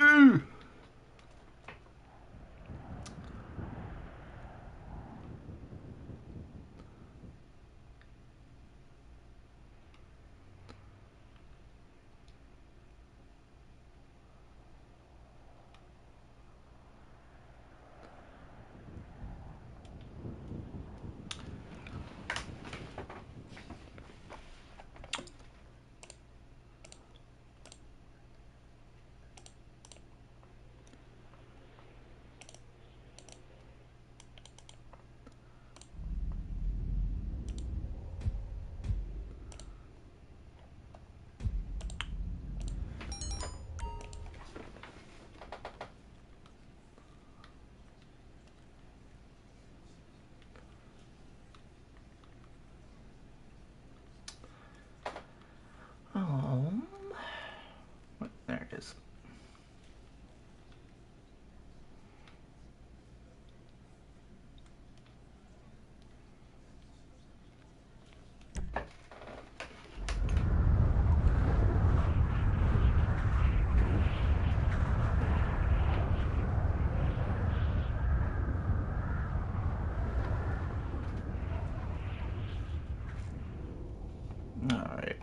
Ooh. Um, there it is. All right.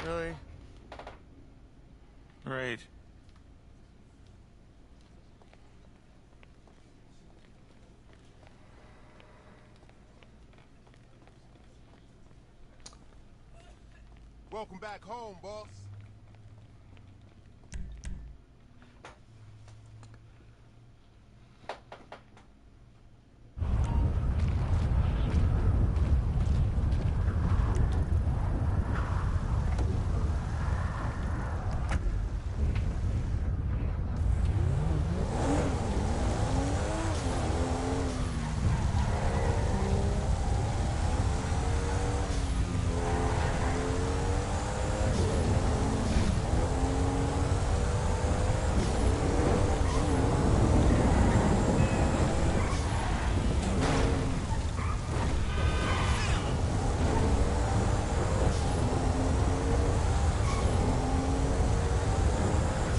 Really? Right. Welcome back home, boss.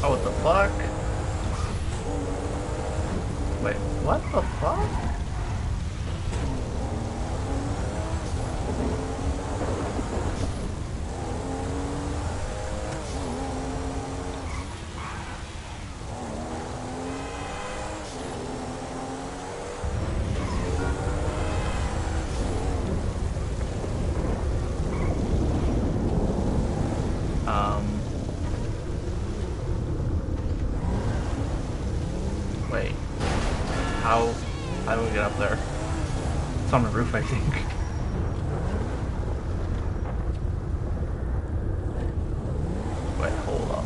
Oh, what the fuck? Wait, what the fuck? Wait. How do we get up there? It's on the roof, I think. Wait, hold up.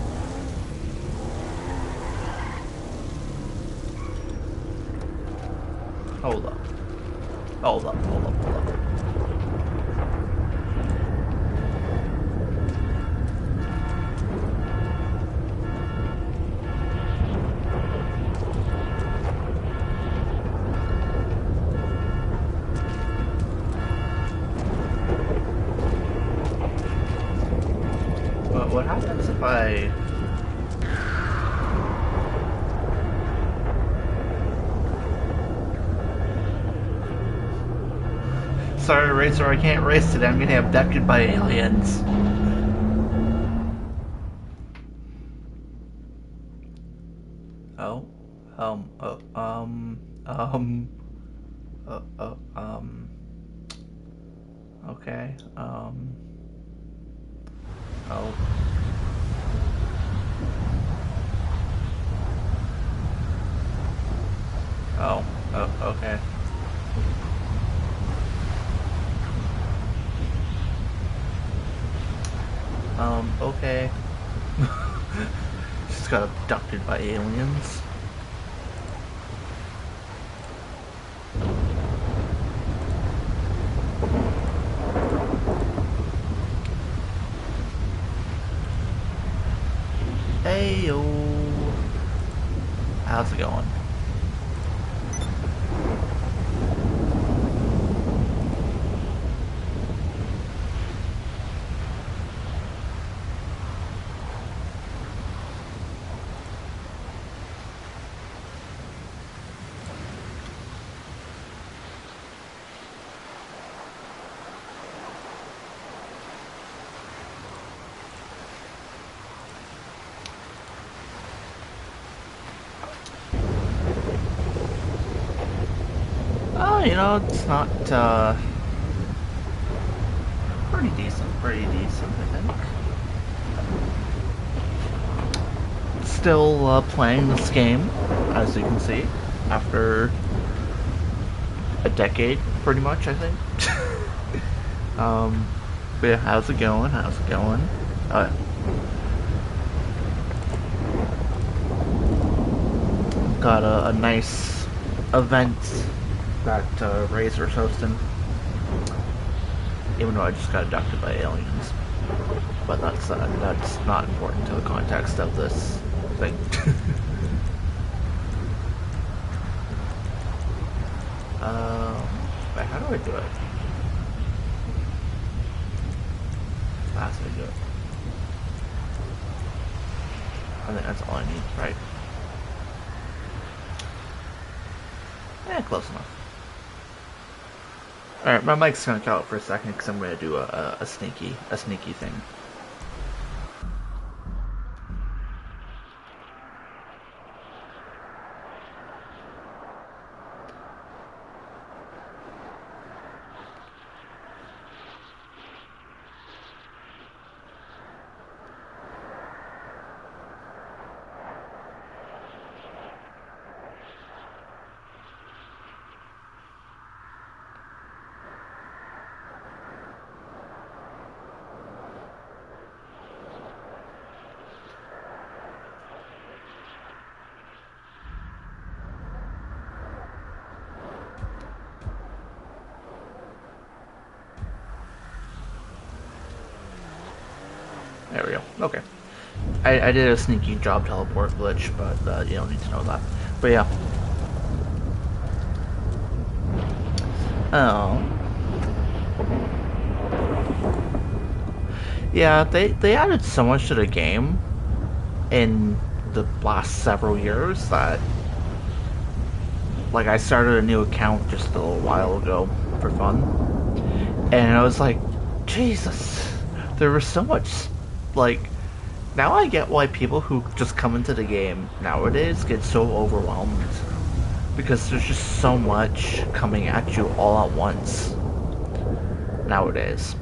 Hold up. Hold up, hold up, hold up. What happens if I... Sorry, Racer, I can't race today. I'm getting abducted by aliens. Oh. Oh, okay, oh. Okay. Okay. Just got abducted by aliens. Heyo. How's it going? you know, it's not, pretty decent, I think. Still, playing this game, as you can see, after a decade, pretty much, I think. But yeah, how's it going? How's it going? Got a nice event that Razor's hosting. Even though I just got abducted by aliens. But that's not important to the context of this thing. Wait, how do I do it? That's how I do it. I think that's all I need, right? Yeah, close enough. Alright, my mic's gonna cut out for a second because I'm gonna do a sneaky thing. There we go. Okay. I did a sneaky job teleport glitch, but you don't need to know that. But yeah. Yeah, they added so much to the game in the last several years that, like, I started a new account just a little while ago for fun, and I was like, Jesus, there was so much, like, now I get why people who just come into the game nowadays get so overwhelmed, because there's just so much coming at you all at once nowadays.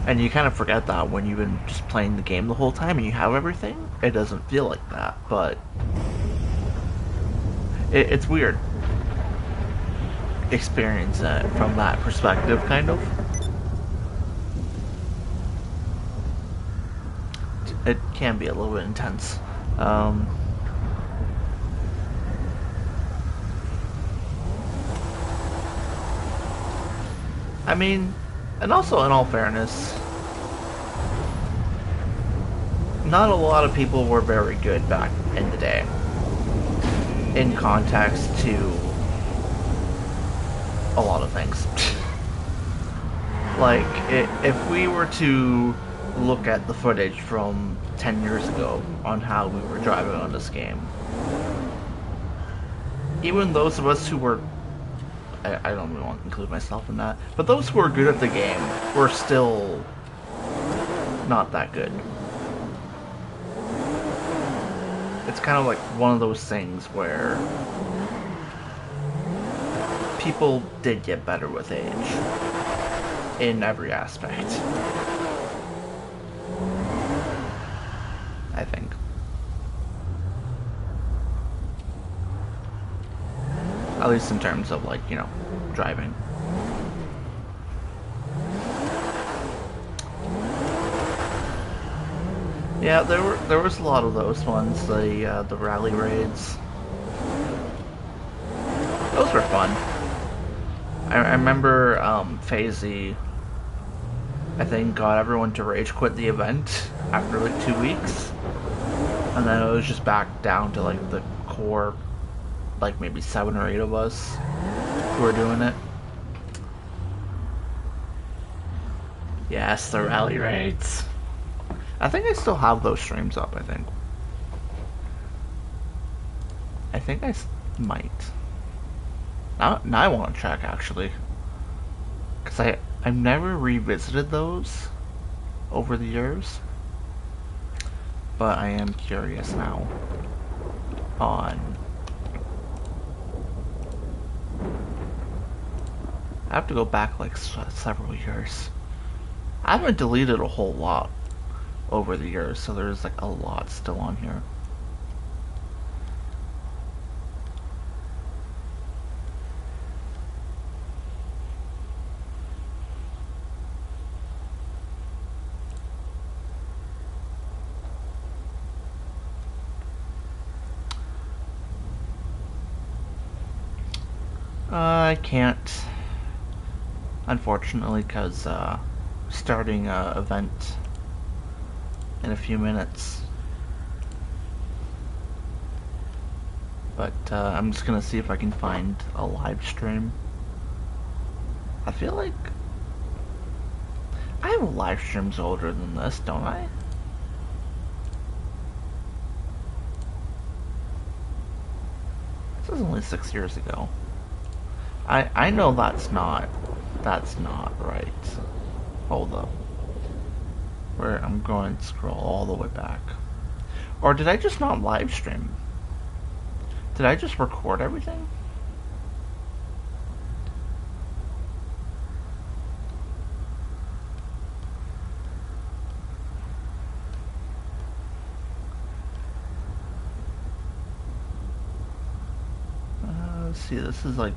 And you kind of forget that when you've been just playing the game the whole time and you have everything. It doesn't feel like that, but it's weird experience it from that perspective, kind of. It can be a little bit intense. I mean, and also in all fairness, not a lot of people were very good back in the day. In context to a lot of things. Like, if we were to look at the footage from 10 years ago on how we were driving on this game, even those of us who were, I don't really want to include myself in that, but those who were good at the game were still not that good. It's kind of like one of those things where people did get better with age in every aspect, I think. At least in terms of, like, you know, driving. Yeah, there was a lot of those ones, the rally raids. Those were fun. I remember FaZe, I think, got everyone to rage quit the event after like 2 weeks, and then it was just back down to like the core, like maybe 7 or 8 of us who were doing it. Yes, the rally raids. I think I still have those streams up, I think I might. Now I want to check, actually. Because I've never revisited those over the years. But I am curious now on I have to go back like several years. I haven't deleted a whole lot over the years, so there's like a lot still on here. I can't, unfortunately, because starting an event in a few minutes. But I'm just gonna see if I can find a live stream. I feel like I have live streams older than this, don't I? This was only 6 years ago. I know that's not right. Hold up. Where I'm going to scroll all the way back. Or did I just not live stream? Did I just record everything? Let's see, this is like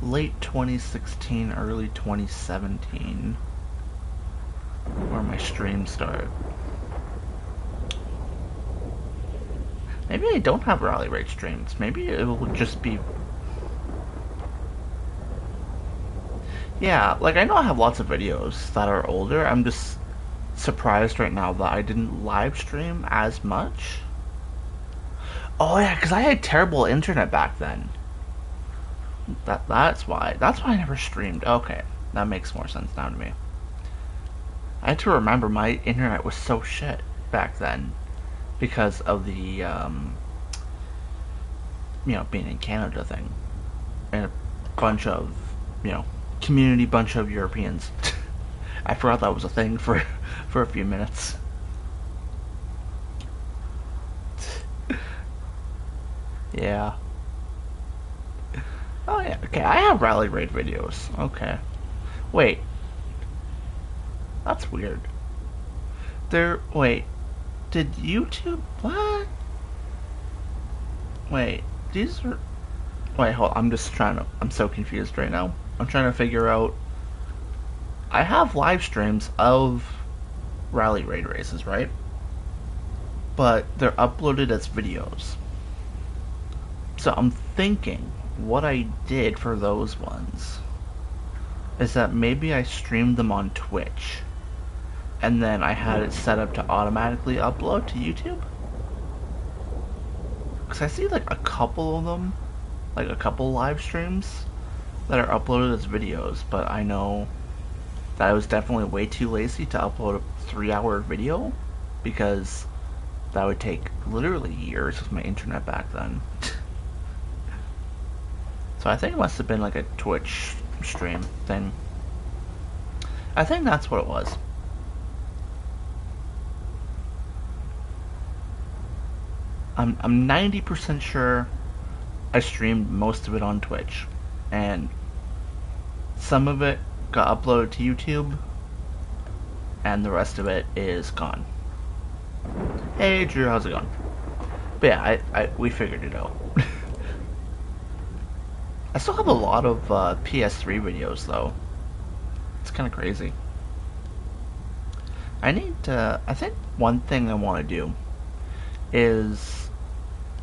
late 2016, early 2017, where my streams start. Maybe I don't have rally rate streams. Maybe it will just be... Yeah, like I know I have lots of videos that are older. I'm just surprised right now that I didn't live stream as much. Oh yeah, because I had terrible internet back then. That's why. That's why I never streamed. Okay, that makes more sense now to me. I had to remember my internet was so shit back then because of the being in Canada thing and a bunch of community bunch of Europeans. I forgot that was a thing for a few minutes. Yeah. Oh yeah, okay, I have rally raid videos. Okay. Wait. That's weird. Wait. Did YouTube... What? Wait, these are... Wait, hold on, I'm so confused right now. I'm trying to figure out... I have live streams of rally raid races, right? But they're uploaded as videos. So I'm thinking what I did for those ones is that maybe I streamed them on Twitch and then I had it set up to automatically upload to YouTube. Because I see like a couple of them, like a couple live streams that are uploaded as videos, but I know that I was definitely way too lazy to upload a 3-hour video because that would take literally years with my internet back then. So I think it must have been like a Twitch stream thing. I think that's what it was. I'm 90% sure I streamed most of it on Twitch, and some of it got uploaded to YouTube, and the rest of it is gone. Hey Drew, how's it going? But yeah, we figured it out. I still have a lot of PS3 videos though. It's kind of crazy. I think one thing I want to do is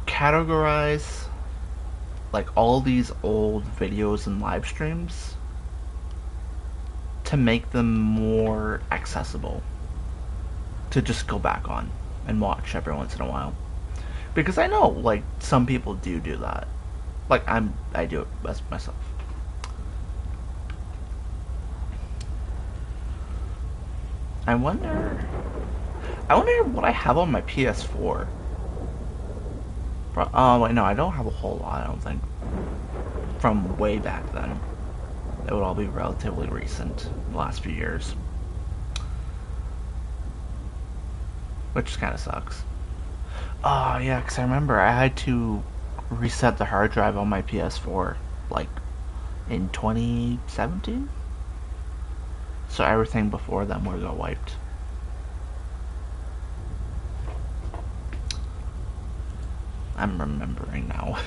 categorize like all these old videos and live streams to make them more accessible to just go back on and watch every once in a while. Because I know like some people do that. Like I do it myself. I wonder what I have on my PS4. Wait, no, I don't have a whole lot, I don't think. From way back then. It would all be relatively recent, the last few years. Which kind of sucks. Oh, yeah, because I remember I had to reset the hard drive on my PS4, like, in 2017. So everything before then would got wiped. I'm remembering now.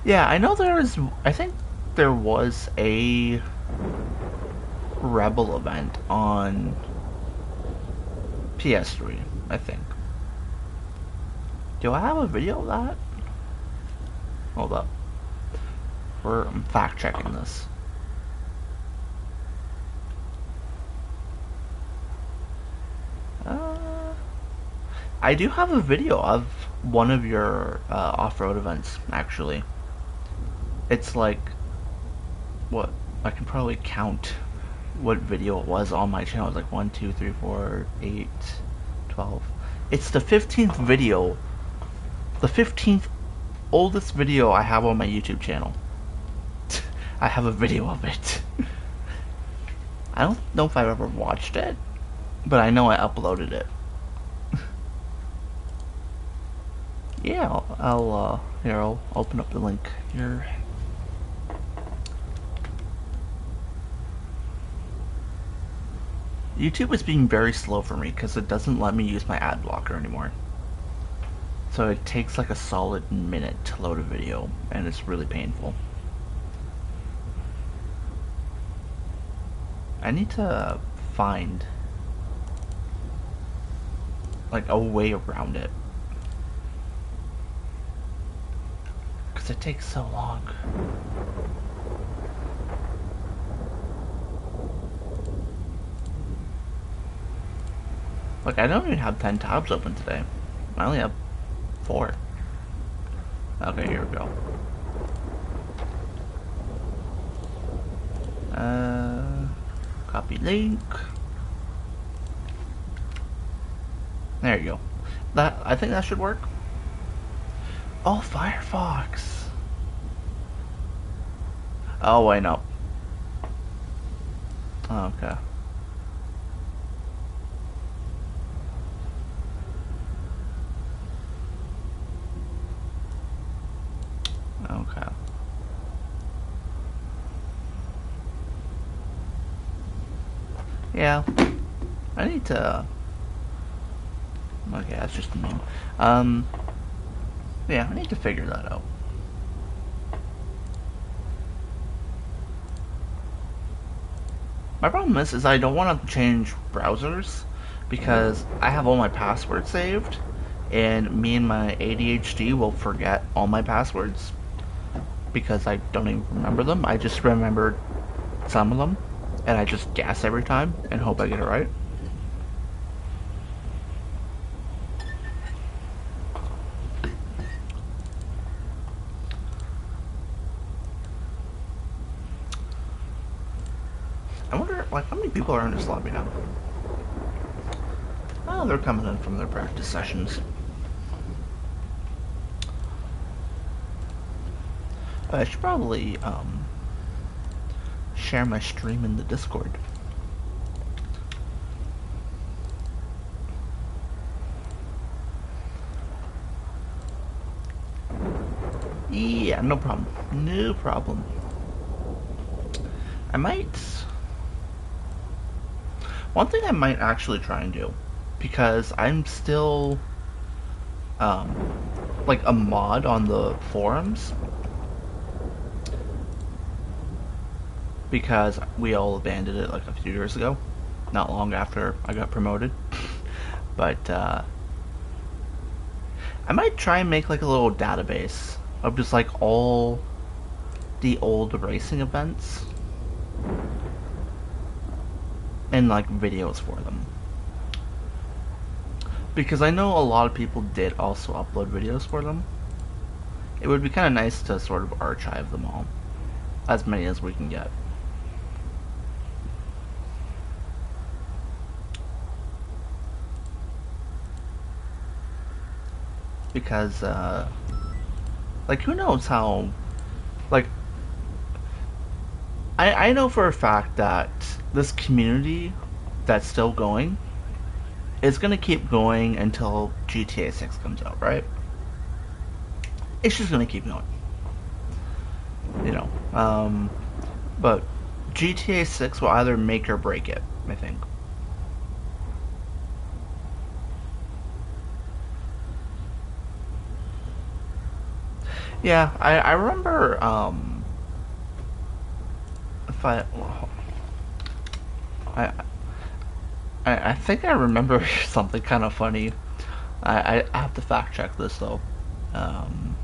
Yeah, I know I think there was a Rebel event on PS3, I think. Do I have a video of that? Hold up. I'm fact checking this. I do have a video of one of your off-road events, actually. It's like, what? I can probably count what video it was on my channel. It's like 1, 2, 3, 4, 8, 12. It's the 15th video. The 15th oldest video I have on my YouTube channel. I have a video of it. I don't know if I've ever watched it, but I know I uploaded it. Yeah, I'll open up the link here. YouTube is being very slow for me because it doesn't let me use my ad blocker anymore. So it takes like a solid minute to load a video, and it's really painful. I need to find like a way around it. Because it takes so long. Like, I don't even have 10 tabs open today. I only have 4. Okay, here we go. Copy link. There you go. I think that should work. Oh, Firefox. Oh, wait, no. Okay. Okay. Yeah. I need to... Okay, that's just a name. Yeah, I need to figure that out. My problem is I don't want to change browsers because I have all my passwords saved, and me and my ADHD will forget all my passwords because I don't even remember them. I just remember some of them, and I just guess every time and hope I get it right. I wonder, like, how many people are in this lobby now? Oh, they're coming in from their practice sessions. I should probably share my stream in the Discord. Yeah, no problem. No problem. One thing I might actually try and do, because I'm still like a mod on the forums, because we all abandoned it like a few years ago, not long after I got promoted. But I might try and make like a little database of just like all the old racing events and like videos for them, because I know a lot of people did also upload videos for them. It would be kind of nice to sort of archive them all, as many as we can get. Because like, who knows how, like, I know for a fact that this community that's still going is gonna keep going until GTA 6 comes out, right? it's just gonna keep going. You know, but GTA 6 will either make or break it. I think. Yeah, I remember. If I I think I remember something kind of funny. I have to fact check this though. Um,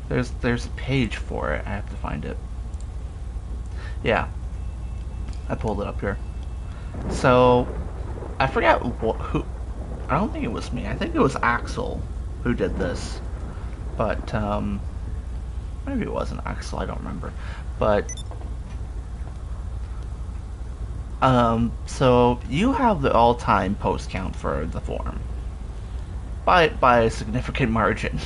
there's a page for it. I have to find it. Yeah, I pulled it up here. So I forget who. I don't think it was me. I think it was Axel who did this. But maybe it wasn't Axel. I don't remember. But so you have the all-time post count for the forum by a significant margin.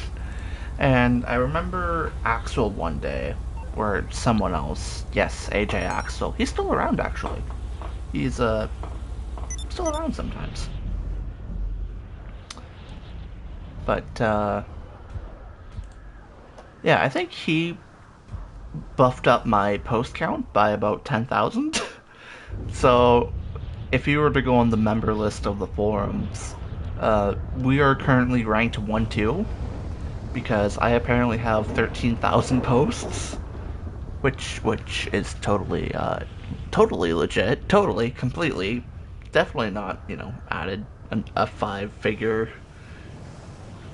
And I remember Axel one day, or someone else. Yes, AJ Axel. He's still around actually. He's still around sometimes. But yeah, I think he buffed up my post count by about 10,000. So if you were to go on the member list of the forums, we are currently ranked 1-2 because I apparently have 13,000 posts, which is totally legit, totally, completely, definitely not, added a 5-figure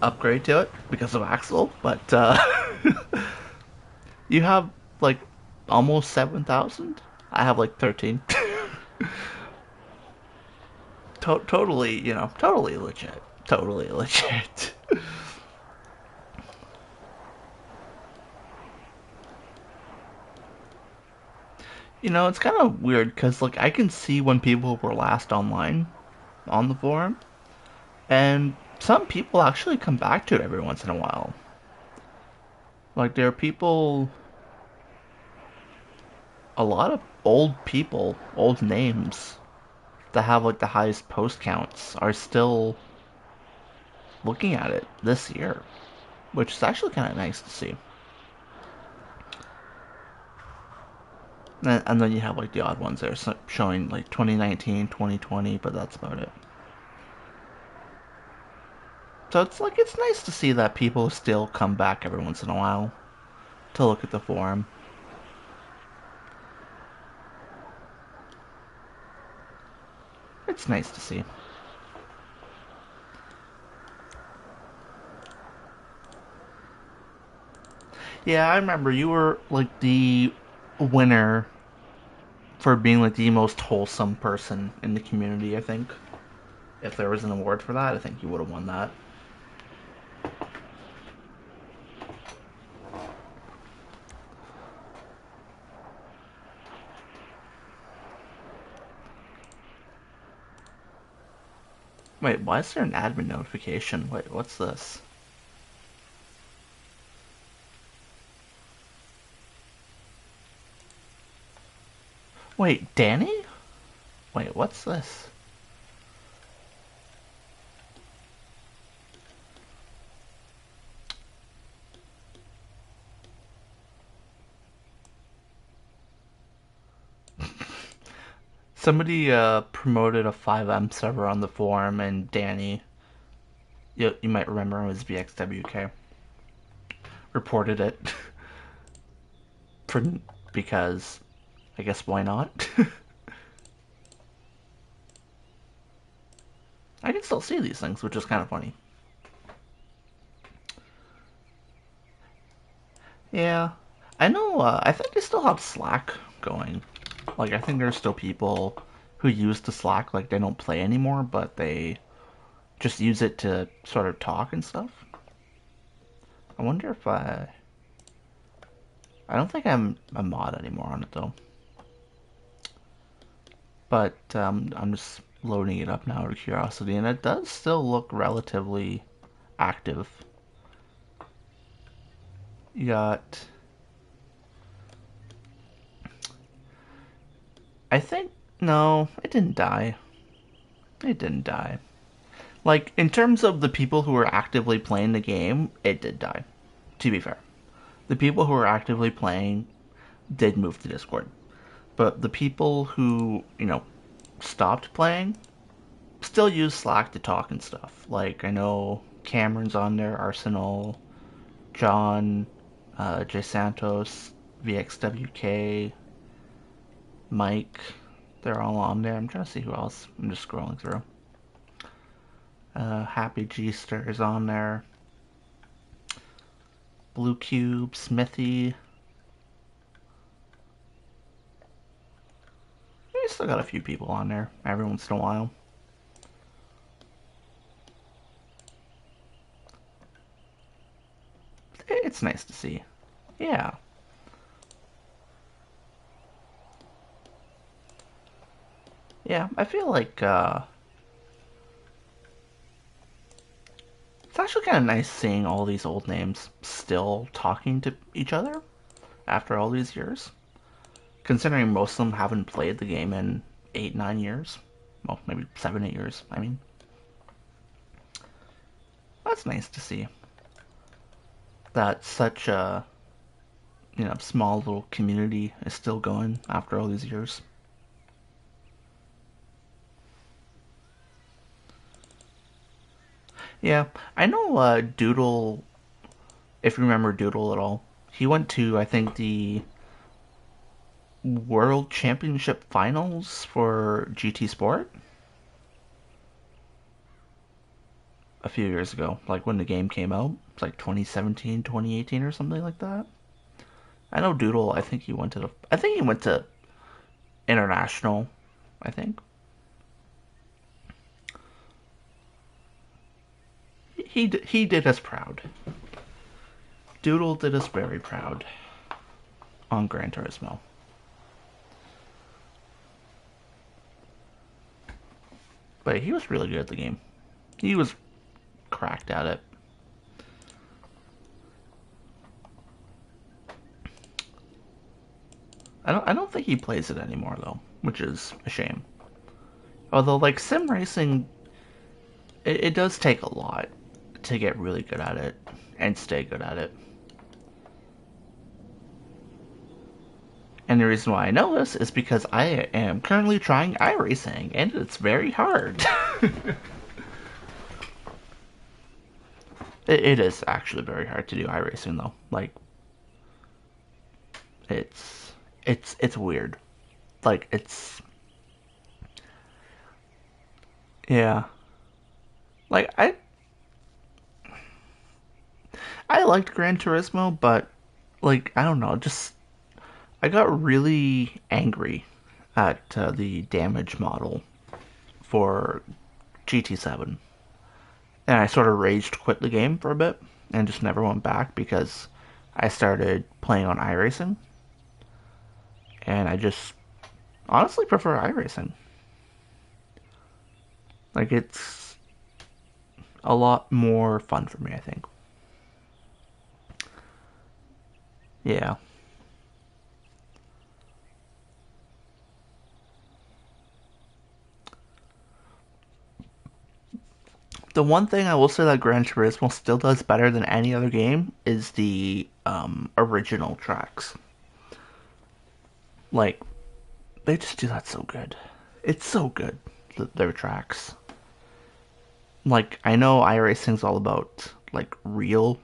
upgrade to it because of Axel, but you have like almost 7,000. I have like 13. Totally, totally legit. Totally legit. It's kind of weird because like I can see when people were last online on the forum, and some people actually come back to it every once in a while. Like there are people, a lot of old people, old names that have like the highest post counts are still looking at it this year, which is actually kind of nice to see. And then you have like the odd ones there showing like 2019, 2020, but that's about it. So it's nice to see that people still come back every once in a while to look at the forum. It's nice to see. Yeah, I remember you were like the winner for being like the most wholesome person in the community, I think. If there was an award for that, I think you would have won that. Wait, why is there an admin notification? Wait, what's this? Wait, Danny? Wait, what's this? Somebody promoted a 5M server on the forum, and Danny, you might remember him as BXWK, reported it for, because I guess why not? I can still see these things, which is kind of funny. Yeah, I know. I think they still have Slack going. Like, I think there's still people who use the Slack, like they don't play anymore, but they just use it to sort of talk and stuff. I wonder if I don't think I'm a mod anymore on it though. But I'm just loading it up now out of curiosity, and it does still look relatively active. You got, I think, no, it didn't die. It didn't die. Like, in terms of the people who were actively playing the game, it did die, to be fair. The people who were actively playing did move to Discord. But the people who, stopped playing still use Slack to talk and stuff. Like, I know Cameron's on there, Arsenal, John, J Santos, VXWK, Mike. They're all on there. I'm trying to see who else. I'm just scrolling through. Happy G-Star is on there. Blue Cube, Smithy. We still got a few people on there every once in a while. It's nice to see. Yeah. Yeah, I feel like it's actually kind of nice seeing all these old names still talking to each other after all these years. Considering most of them haven't played the game in 8, 9 years. Well, maybe 7, 8 years, I mean. That's nice to see. That such a, small little community is still going after all these years. Yeah, I know Doodle, if you remember Doodle at all, he went to, I think, the World Championship Finals for GT Sport a few years ago, like when the game came out. It's like 2017, 2018 or something like that. I know Doodle, I think he went to international, I think. He did us proud. Doodle did us very proud on Gran Turismo. But he was really good at the game. He was cracked at it. I don't think he plays it anymore though, which is a shame. Although like sim racing, it does take a lot to get really good at it and stay good at it. And the reason why I know this is because I am currently trying iRacing, and it's very hard. it is actually very hard to do iRacing though. Like, it's weird. Like yeah. Like I liked Gran Turismo, but like I don't know, just I got really angry at the damage model for GT7, and I sort of raged quit the game for a bit and just never went back because I started playing on iRacing, and I just honestly prefer iRacing. Like it's a lot more fun for me, I think. Yeah. The one thing I will say that Gran Turismo still does better than any other game is the original tracks. Like, they just do that so good. It's so good, their tracks. Like, I know iRacing's all about, like, real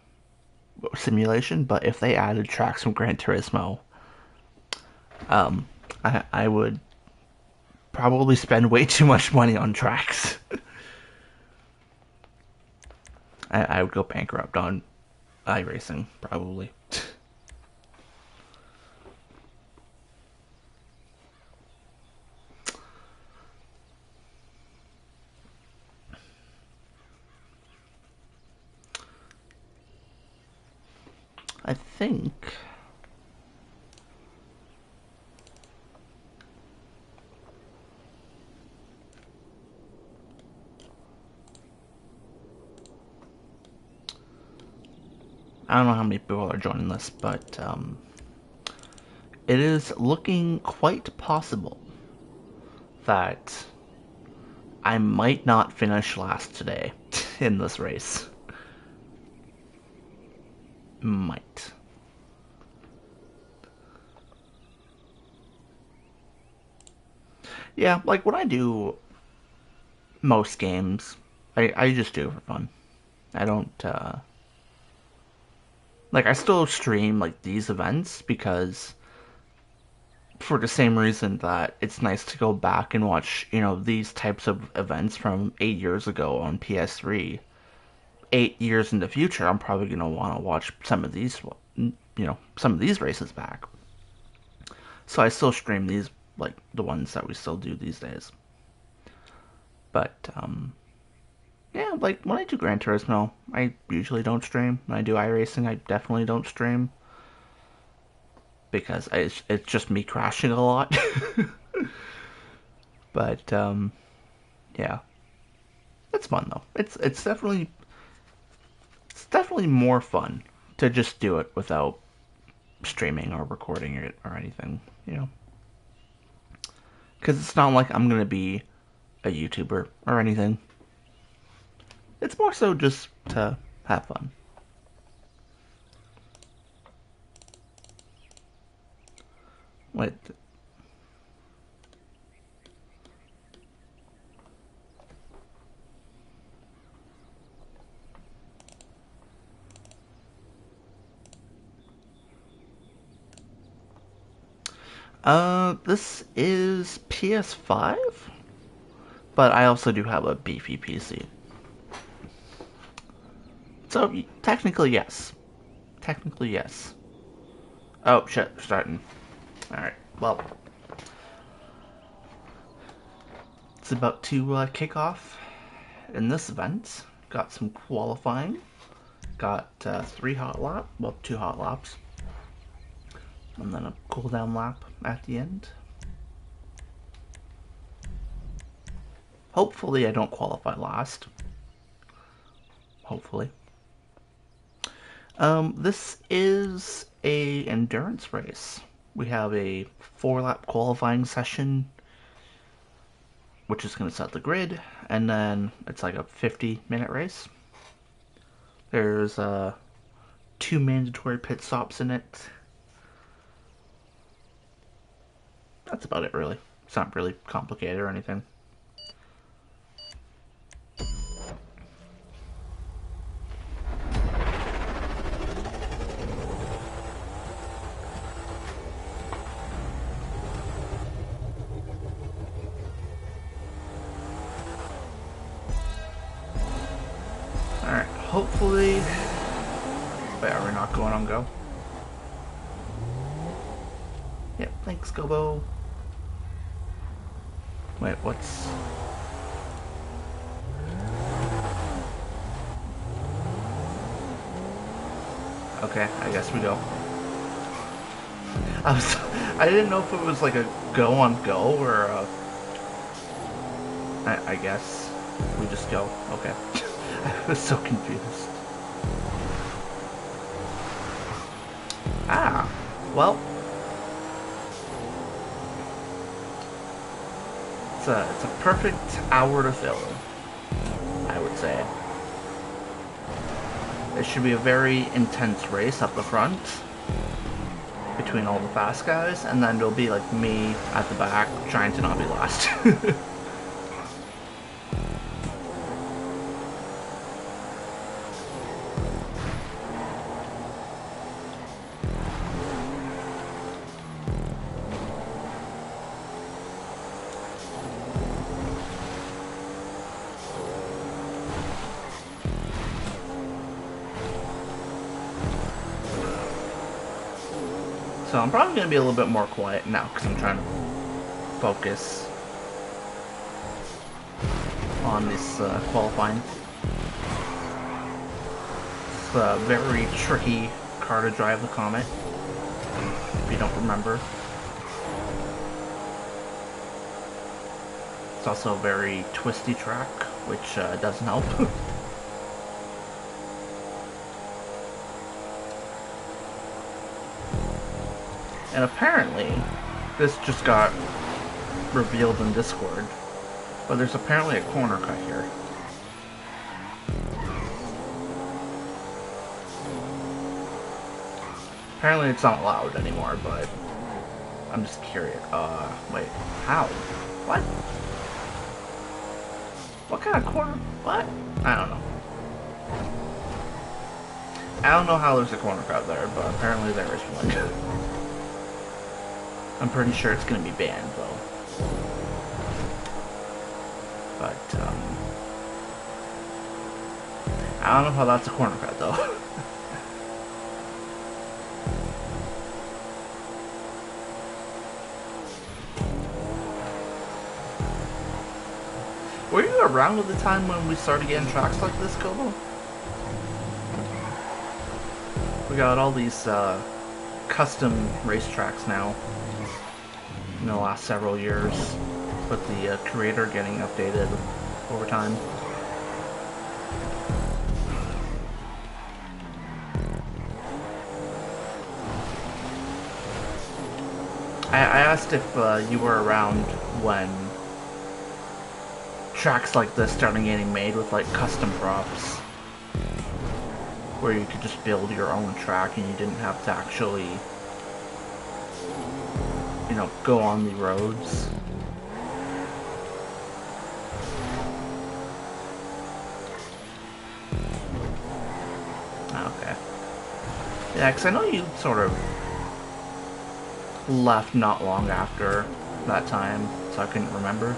simulation, but if they added tracks from Gran Turismo, um, I would probably spend way too much money on tracks. I would go bankrupt on iRacing, probably. I think. I don't know how many people are joining this, but it is looking quite possible that I might not finish last today in this race. Might. Yeah, like when I do most games, I just do it for fun. I don't, like, I still stream, like, these events because for the same reason that it's nice to go back and watch, these types of events from 8 years ago on PS3. 8 years in the future, I'm probably going to want to watch some of these races back. So I still stream these, like, the ones that we still do these days. But, yeah, like, when I do Gran Turismo, I usually don't stream. When I do iRacing, I definitely don't stream. Because it's just me crashing a lot. But, yeah. It's fun, though. It's definitely more fun to just do it without streaming or recording it or anything. Because it's not like I'm going to be a YouTuber or anything. It's more so just to have fun. Wait. This is PS5, but I also do have a beefy PC. So, technically, yes. Technically, yes. Oh, shit, starting. Alright, well. It's about to kick off in this event. Got some qualifying. Got 2 hot laps. And then a cooldown lap at the end. Hopefully I don't qualify last. Hopefully. This is a endurance race. We have a 4-lap qualifying session, which is going to set the grid, and then it's like a 50-minute race. There's 2 mandatory pit stops in it. That's about it, really. It's not really complicated or anything. Alright, hopefully... Wait, are we not going on go? Yep, thanks, Gobo. Wait, what's... Okay, I guess we go. I didn't know if it was like a go on go or a... I guess we just go. Okay. I was so confused. Ah, well. It's a perfect hour to fill, I would say. It should be a very intense race up the front between all the fast guys, and then there'll be like me at the back trying to not be last. So I'm probably going to be a little bit more quiet now because I'm trying to focus on this qualifying. It's a very tricky car to drive, the Comet, if you don't remember. It's also a very twisty track, which doesn't help. And apparently, this just got revealed in Discord. But there's apparently a corner cut here. Apparently it's not allowed anymore, but I'm just curious. Wait, how? What? What kind of corner? What? I don't know. I don't know how there's a corner cut there, but apparently there is one. I'm pretty sure it's gonna be banned though. But I don't know how that's a corner cut though. Were you around at the time when we started getting tracks like this, Kobo? We got all these custom racetracks now in the last several years, with the creator getting updated over time. I asked if you were around when tracks like this started getting made with like custom props, where you could just build your own track and you didn't have to actually, you know, go on the roads. Okay. Yeah, because I know you sort of left not long after that time, so I couldn't remember.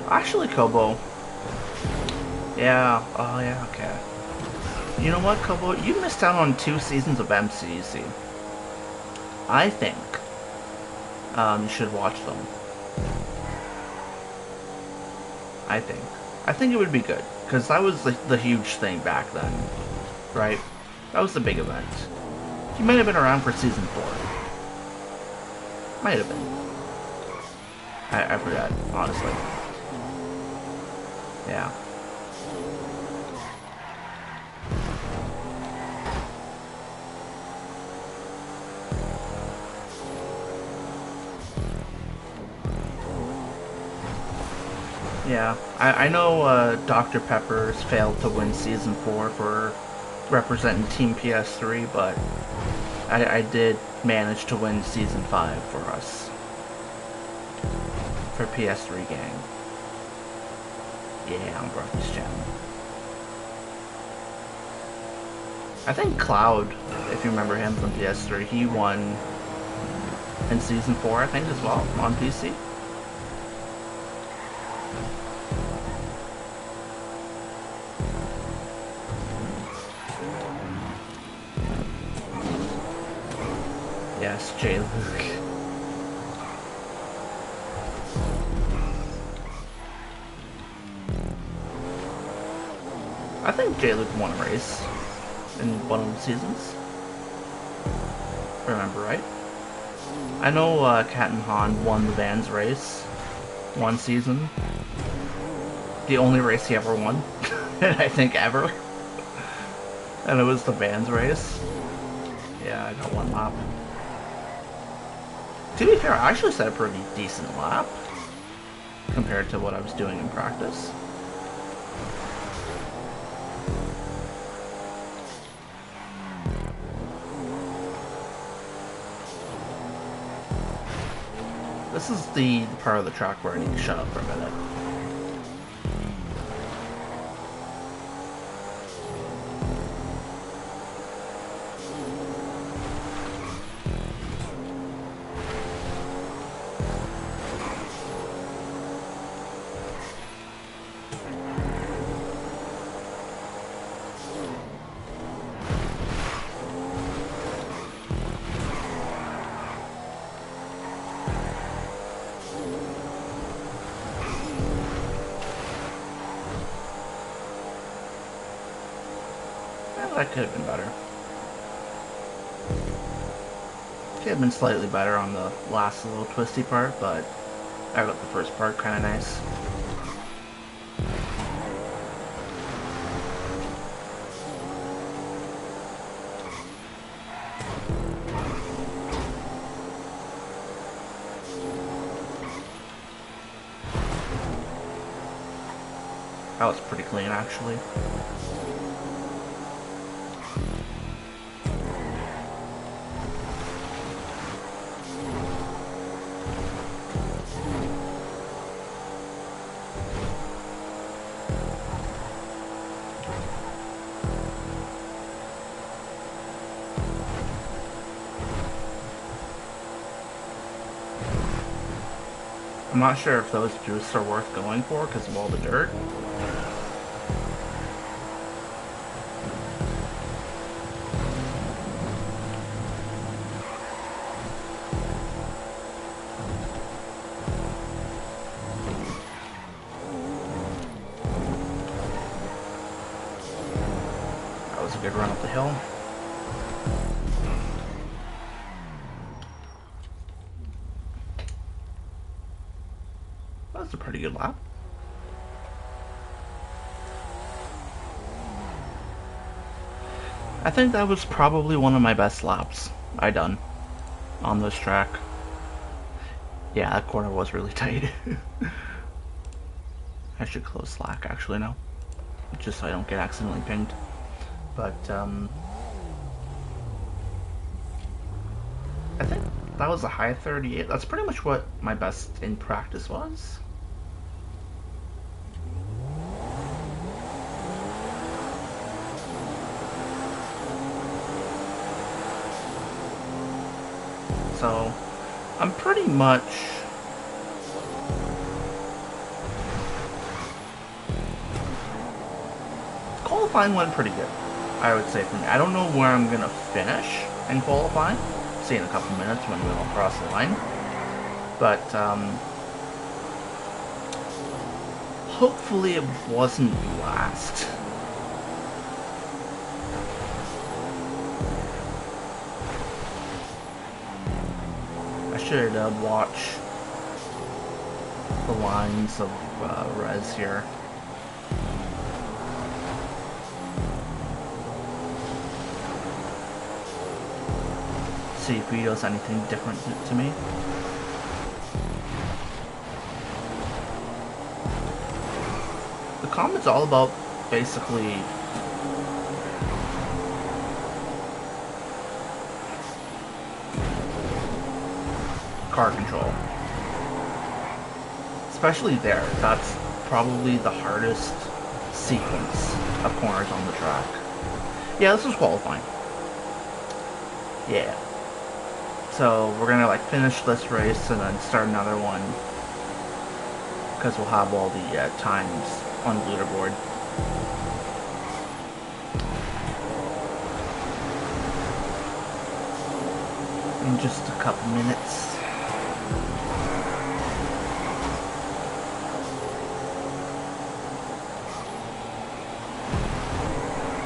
Actually, Kobo. Yeah, oh yeah, okay. You know what, Kobo? You missed out on 2 seasons of MCC. I think you should watch them. I think it would be good, because that was the huge thing back then, right? That was the big event. You might have been around for season 4. Might have been. I forgot, honestly. Yeah. Yeah, I know Dr. Pepper's failed to win Season 4 for representing Team PS3, but I did manage to win Season 5 for us. For PS3 gang. Yeah, on Brother's channel. I think Cloud, if you remember him from PS3, he won in Season 4, I think, as well, on PC. Yes, J. Luke. I think J. Luke won a race in one of the seasons. If I remember right. I know Cat and Han won the Vans race one season. The only race he ever won. I think ever. And it was the Vans race. Yeah, I got one lap. To be fair, I actually set a pretty decent lap compared to what I was doing in practice. This is the part of the track where I need to shut up for a minute. That could have been better. Could have been slightly better on the last little twisty part, but I got the first part kind of nice. That was pretty clean, actually. I'm not sure if those boosts are worth going for because of all the dirt. That was a good run up the hill. That was a pretty good lap. I think that was probably one of my best laps I done on this track. Yeah, that corner was really tight. I should close slack actually now, just so I don't get accidentally pinged. But I think that was a high 38. That's pretty much what my best in practice was. So I'm pretty much qualifying went pretty good, I would say for me. I don't know where I'm gonna finish in qualifying. See in a couple minutes when we all cross the line. But hopefully it wasn't last. I should watch the lines of res here. See if he does anything different to me. The comment's all about basically car control. Especially there. That's probably the hardest sequence of corners on the track. Yeah, this was qualifying. Yeah. So we're gonna like finish this race and then start another one because we'll have all the times on the leaderboard. In just a couple minutes.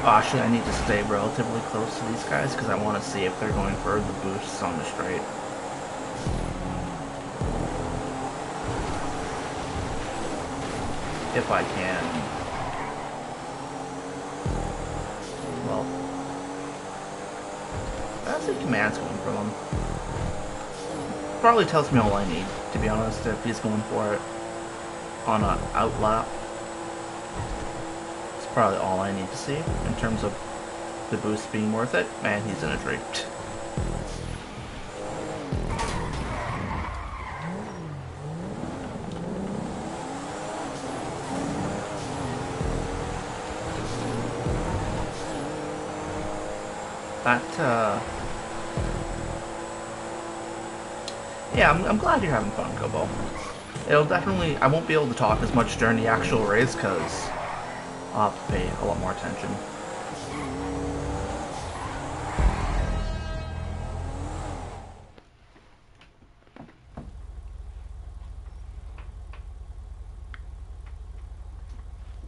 Oh, actually, I need to stay relatively close to these guys because I want to see if they're going for the boosts on the straight. If I can. Well, that's the commands going for them. Probably tells me all I need, to be honest, if he's going for it on an out lap. Probably all I need to see in terms of the boost being worth it, and he's in a tree. That, yeah, I'm glad you're having fun, Kobo. It'll definitely, I won't be able to talk as much during the actual race, because I'll have to pay a lot more attention.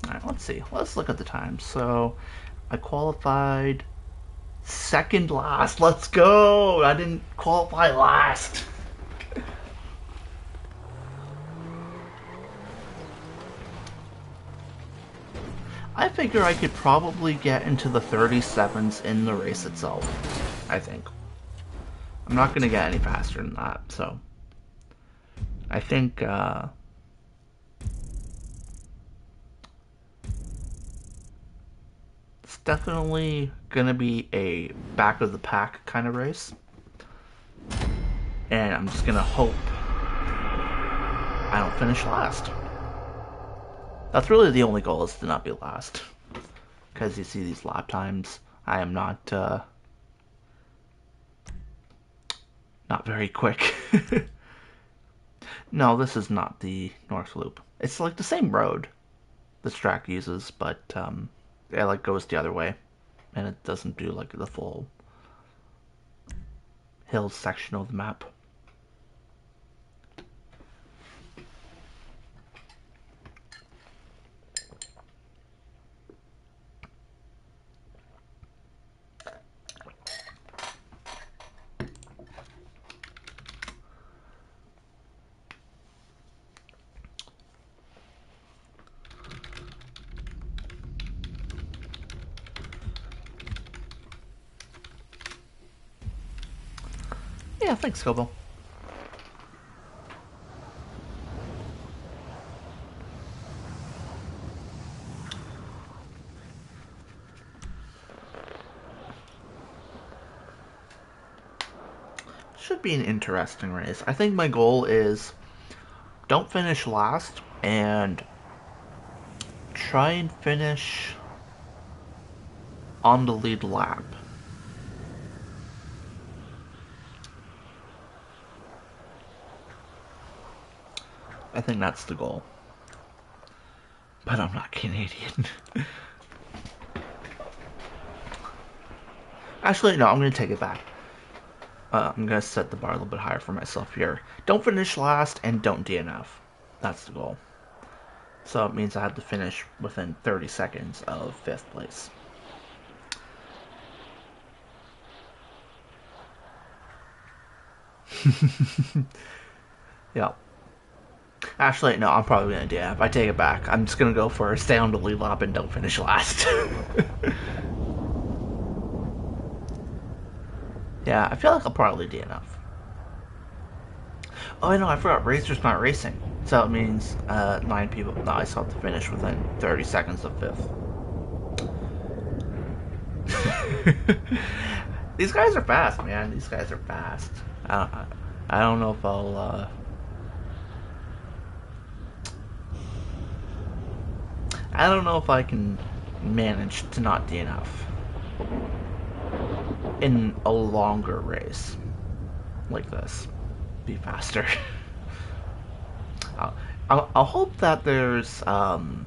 Alright, let's see. Let's look at the time. So, I qualified second last. Let's go! I didn't qualify last. I figure I could probably get into the 37s in the race itself. I think. I'm not going to get any faster than that, so. I think, it's definitely going to be a back of the pack kind of race. And I'm just going to hope I don't finish last. That's really the only goal, is to not be last. Because you see these lap times, I am not very quick. No, this is not the North Loop. It's like the same road this track uses, but it like goes the other way, and it doesn't do like the full hills section of the map. Yeah, thanks, Kobo. Should be an interesting race. I think my goal is don't finish last and try and finish on the lead lap. I think that's the goal. But I'm not Canadian. Actually, no, I'm going to take it back. I'm going to set the bar a little bit higher for myself here. Don't finish last and don't DNF. That's the goal. So it means I have to finish within 30 seconds of 5th place. Yeah. Actually, no, I'm probably going to DNF. I take it back. I'm just going to go for stay on the lead lap and don't finish last. Yeah, I feel like I'll probably DNF. Oh, I know, I forgot. Razor's not racing. So it means 9 people. No, I still have to finish within 30 seconds of 5th. These guys are fast, man. These guys are fast. I don't know if I'll... I don't know if I can manage to not DNF in a longer race like this. Be faster. I'll hope that there's some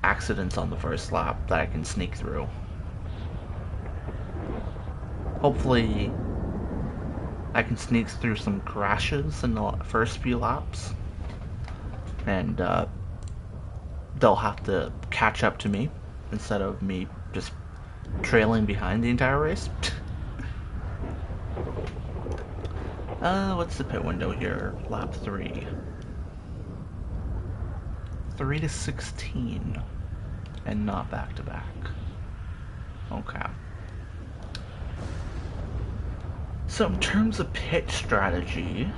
accidents on the first lap that I can sneak through. Hopefully I can sneak through some crashes in the first few laps, and they'll have to catch up to me instead of me just trailing behind the entire race. What's the pit window here? Lap 3. 3 to 16. And not back to back. Okay. So in terms of pit strategy,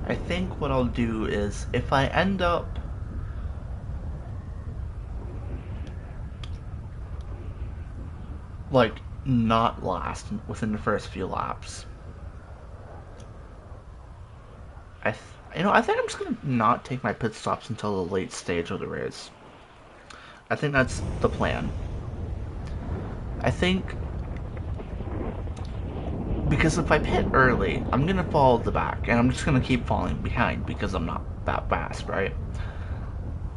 I think what I'll do is if I end up like not last within the first few laps, I think I'm just gonna not take my pit stops until the late stage of the race. I think that's the plan. I think because if I pit early, I'm gonna fall at the back, and I'm just gonna keep falling behind because I'm not that fast, right?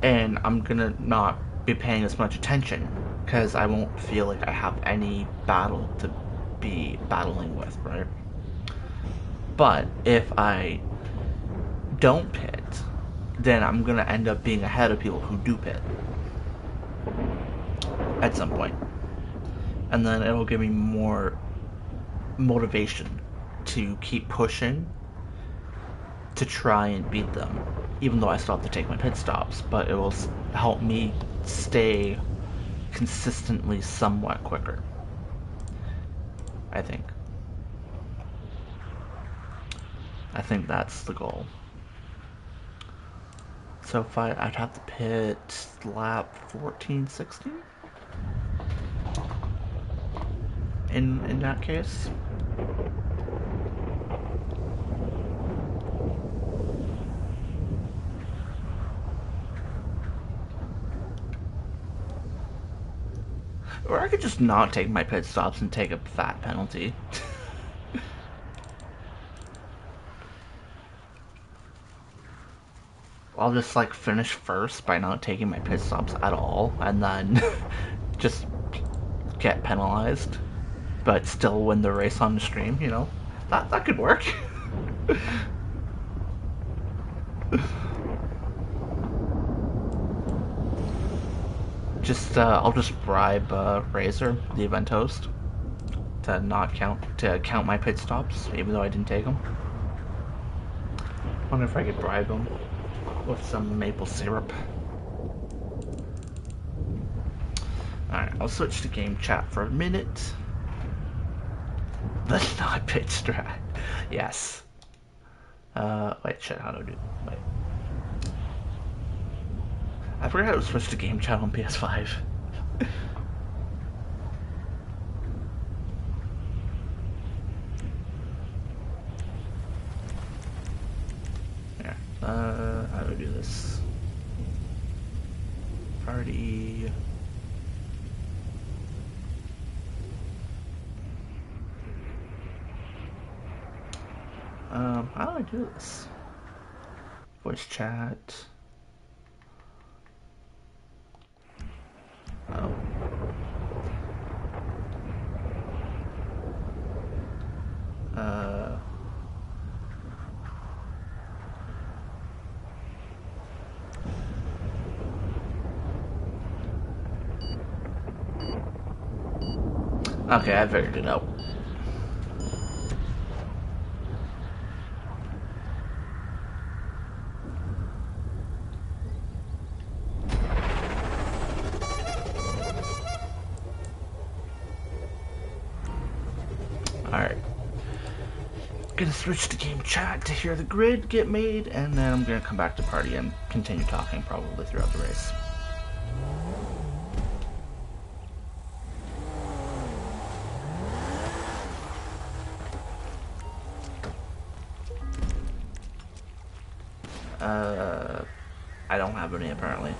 And I'm gonna not be paying as much attention because I won't feel like I have any battle to be battling with, right? But if I don't pit then I'm gonna end up being ahead of people who do pit at some point. And then it'll give me more motivation to keep pushing to try and beat them, even though I still have to take my pit stops, but it will help me stay consistently somewhat quicker, I think. I think that's the goal. So if I'd have to pit lap 14, 16? In that case. Or I could just not take my pit stops and take a fat penalty. I'll just like finish first by not taking my pit stops at all, and then just get penalized, but still win the race on the stream. You know, that could work. I'll just bribe Razor, the event host, to count my pit stops, even though I didn't take them. Wonder if I could bribe him with some maple syrup. Alright, I'll switch to game chat for a minute. The not pit strat. Yes. Wait, shit, how do I do? Wait. I forgot how to switch to game chat on PS5. Yeah. How do I do this? Party. How do I do this? Voice chat. Oh. Okay, I figured it out. Alright. Gonna switch to game chat to hear the grid get made, and then I'm gonna come back to party and continue talking probably throughout the race. I don't have any apparently.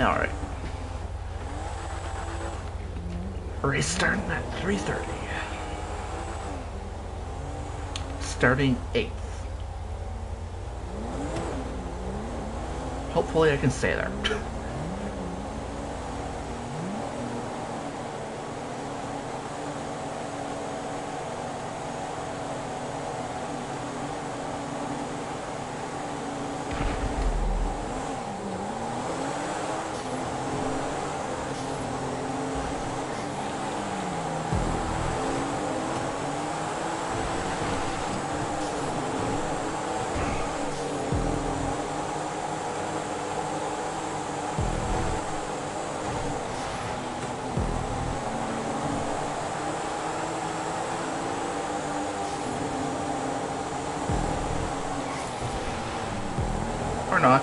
Alright. Race starting at 3:30. Starting 8th. Hopefully I can stay there. Or not.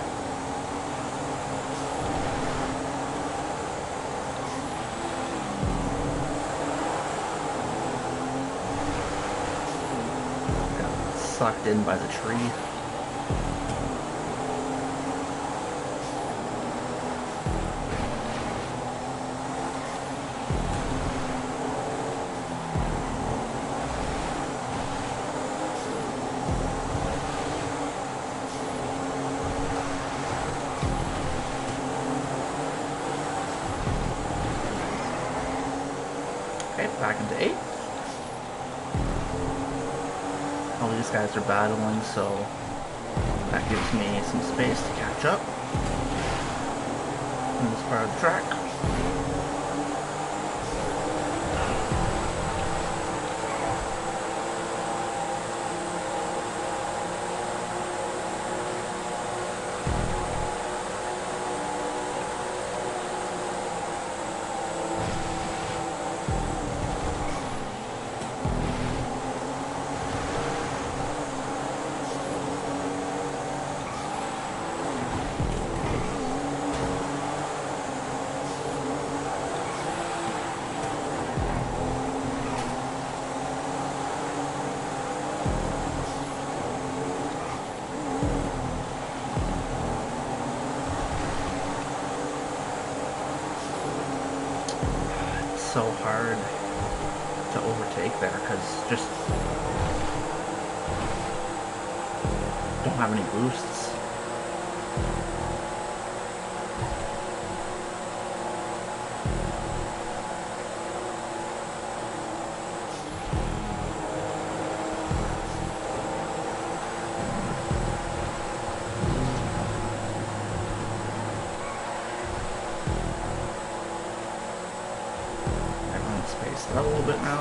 Got sucked in by the tree. Okay, back into 8th. All these guys are battling, so that gives me some space to catch up in this part of the track. So hard to overtake there because just don't have any boosts. Space that a little bit now.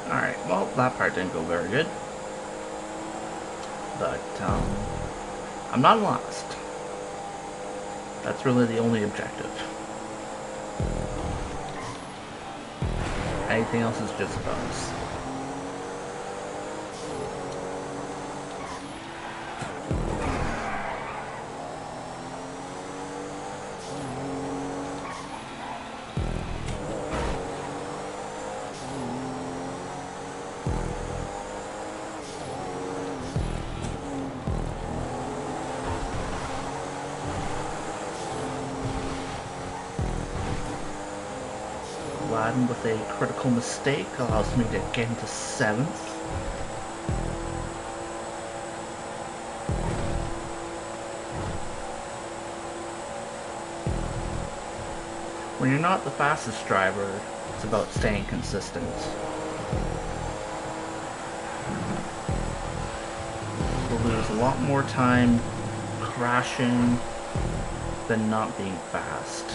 Alright, well, that part didn't go very good. But, I'm not lost. That's really the only objective. Anything else is just a bonus. Vladen with a critical mistake allows me to get into 7th. When you're not the fastest driver, it's about staying consistent. We'll lose a lot more time crashing than not being fast.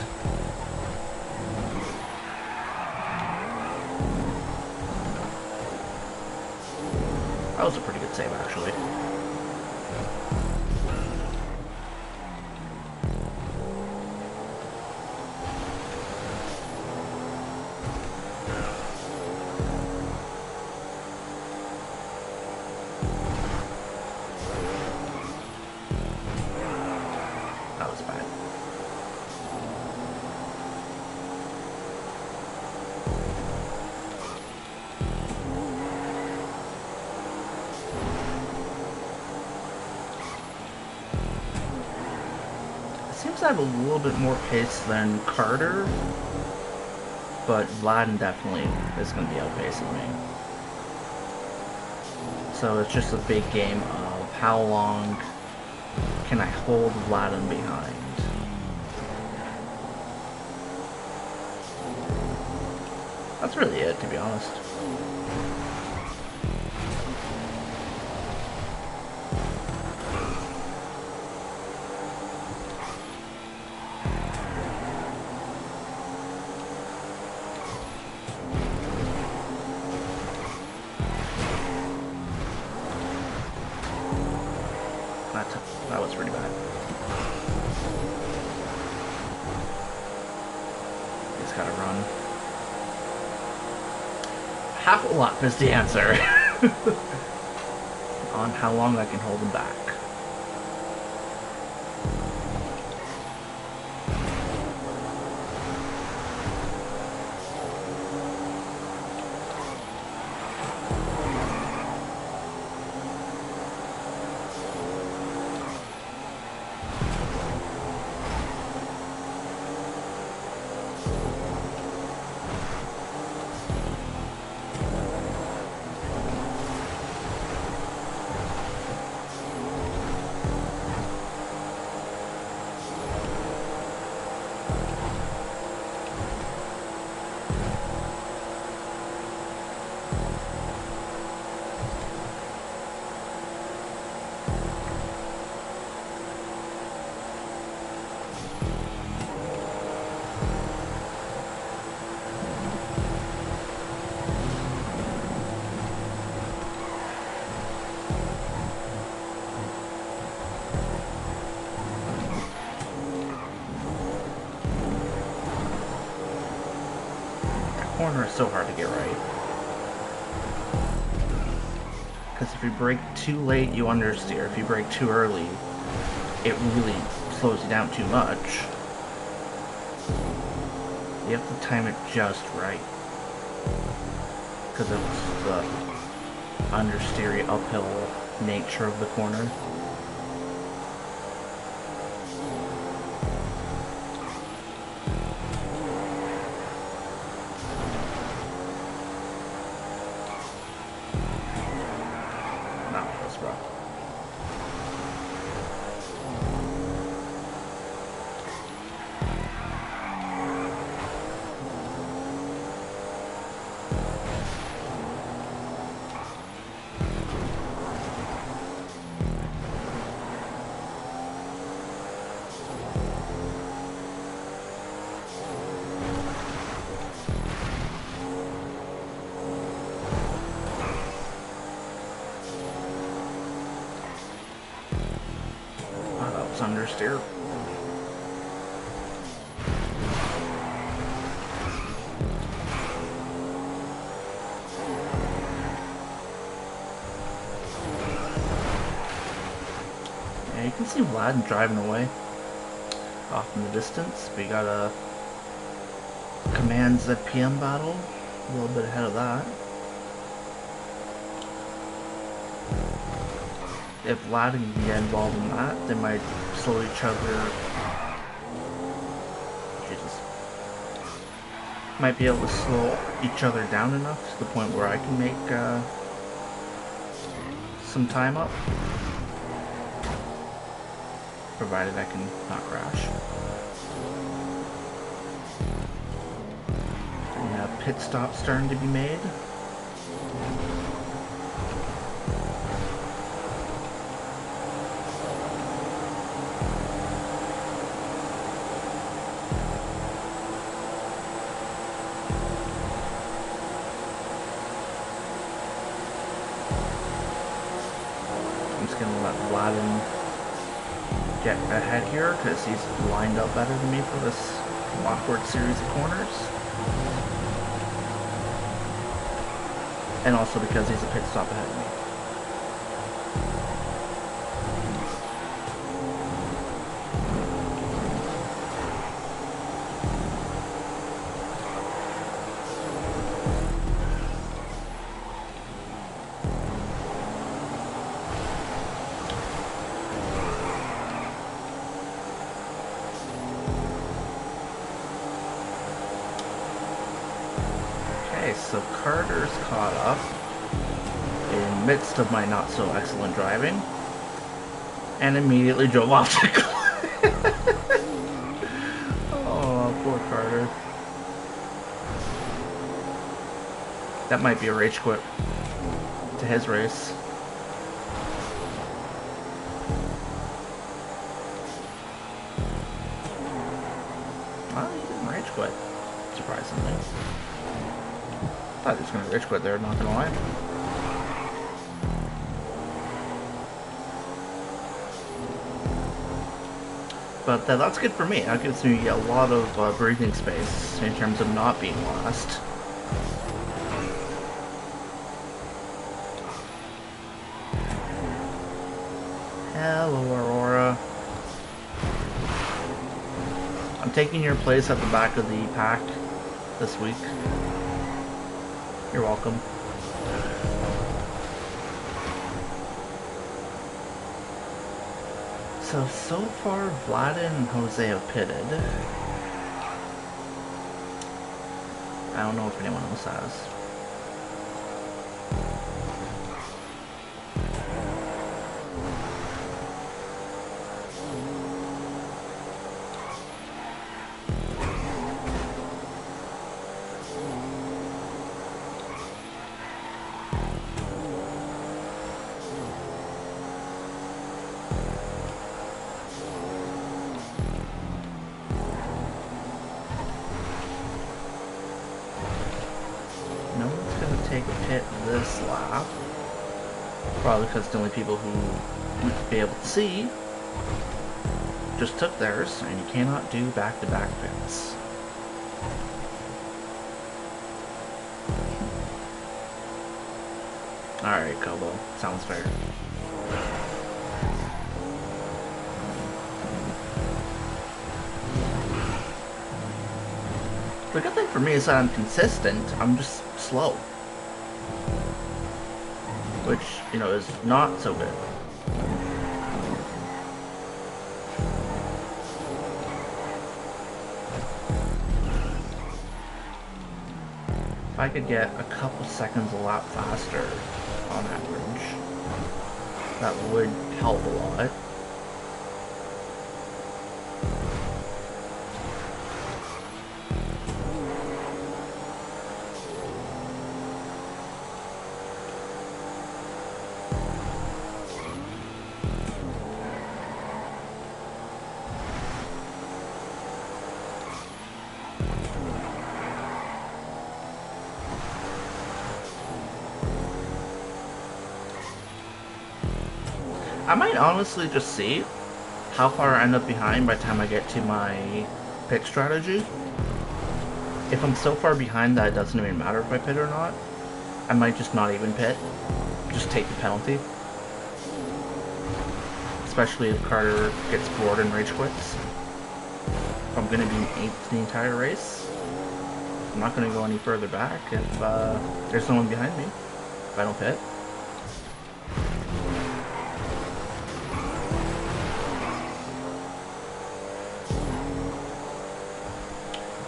That was a pretty good save, actually. That was bad. Seems I have a little bit more pace than Carter, but Vladen definitely is going to be outpacing me. So it's just a big game of how long can I hold Vladen behind. That's really it, to be honest. That was pretty bad. Just gotta run. Half a lap is the answer. On how long I can hold him back. Corner is so hard to get right. Because if you brake too late, you understeer. If you brake too early, it really slows you down too much. You have to time it just right. Because of the understeery uphill nature of the corner. Understeer. Yeah, you can see Vladen driving away off in the distance, but you got a Command ZPM battle a little bit ahead of that. If Vladen can get involved in that, they might slow each other. Jesus. Might be able to slow each other down enough to the point where I can make some time up. Provided I can not crash. And a pit stop starting to be made. Get ahead here because he's lined up better than me for this awkward series of corners. And also because he's a pit stop ahead of me. So Carter's caught up in midst of my not so excellent driving and immediately drove off the cliff. Oh, poor Carter. That might be a rage quit to his race. Well, he didn't rage quit, surprisingly. I thought he was going to rage quit there, not gonna lie. But that's good for me. That gives me a lot of breathing space in terms of not being lost. Hello, Aurora. I'm taking your place at the back of the pack this week. You're welcome. So far, Vlad and Jose have pitted. I don't know if anyone else has. Take a pit this lap. Probably because the only people who would be able to see just took theirs, and you cannot do back-to-back pits. Alright, Kobo. Sounds fair. The good thing for me is that I'm consistent, I'm just slow. Which, you know, is not so good. If I could get a couple seconds a lap faster on average, that would help a lot. I might honestly just see how far I end up behind by the time I get to my pit strategy. If I'm so far behind that it doesn't even matter if I pit or not, I might just not even pit. Just take the penalty. Especially if Carter gets bored and rage quits. If I'm going to be in 8th the entire race, I'm not going to go any further back if there's no one behind me. If I don't pit.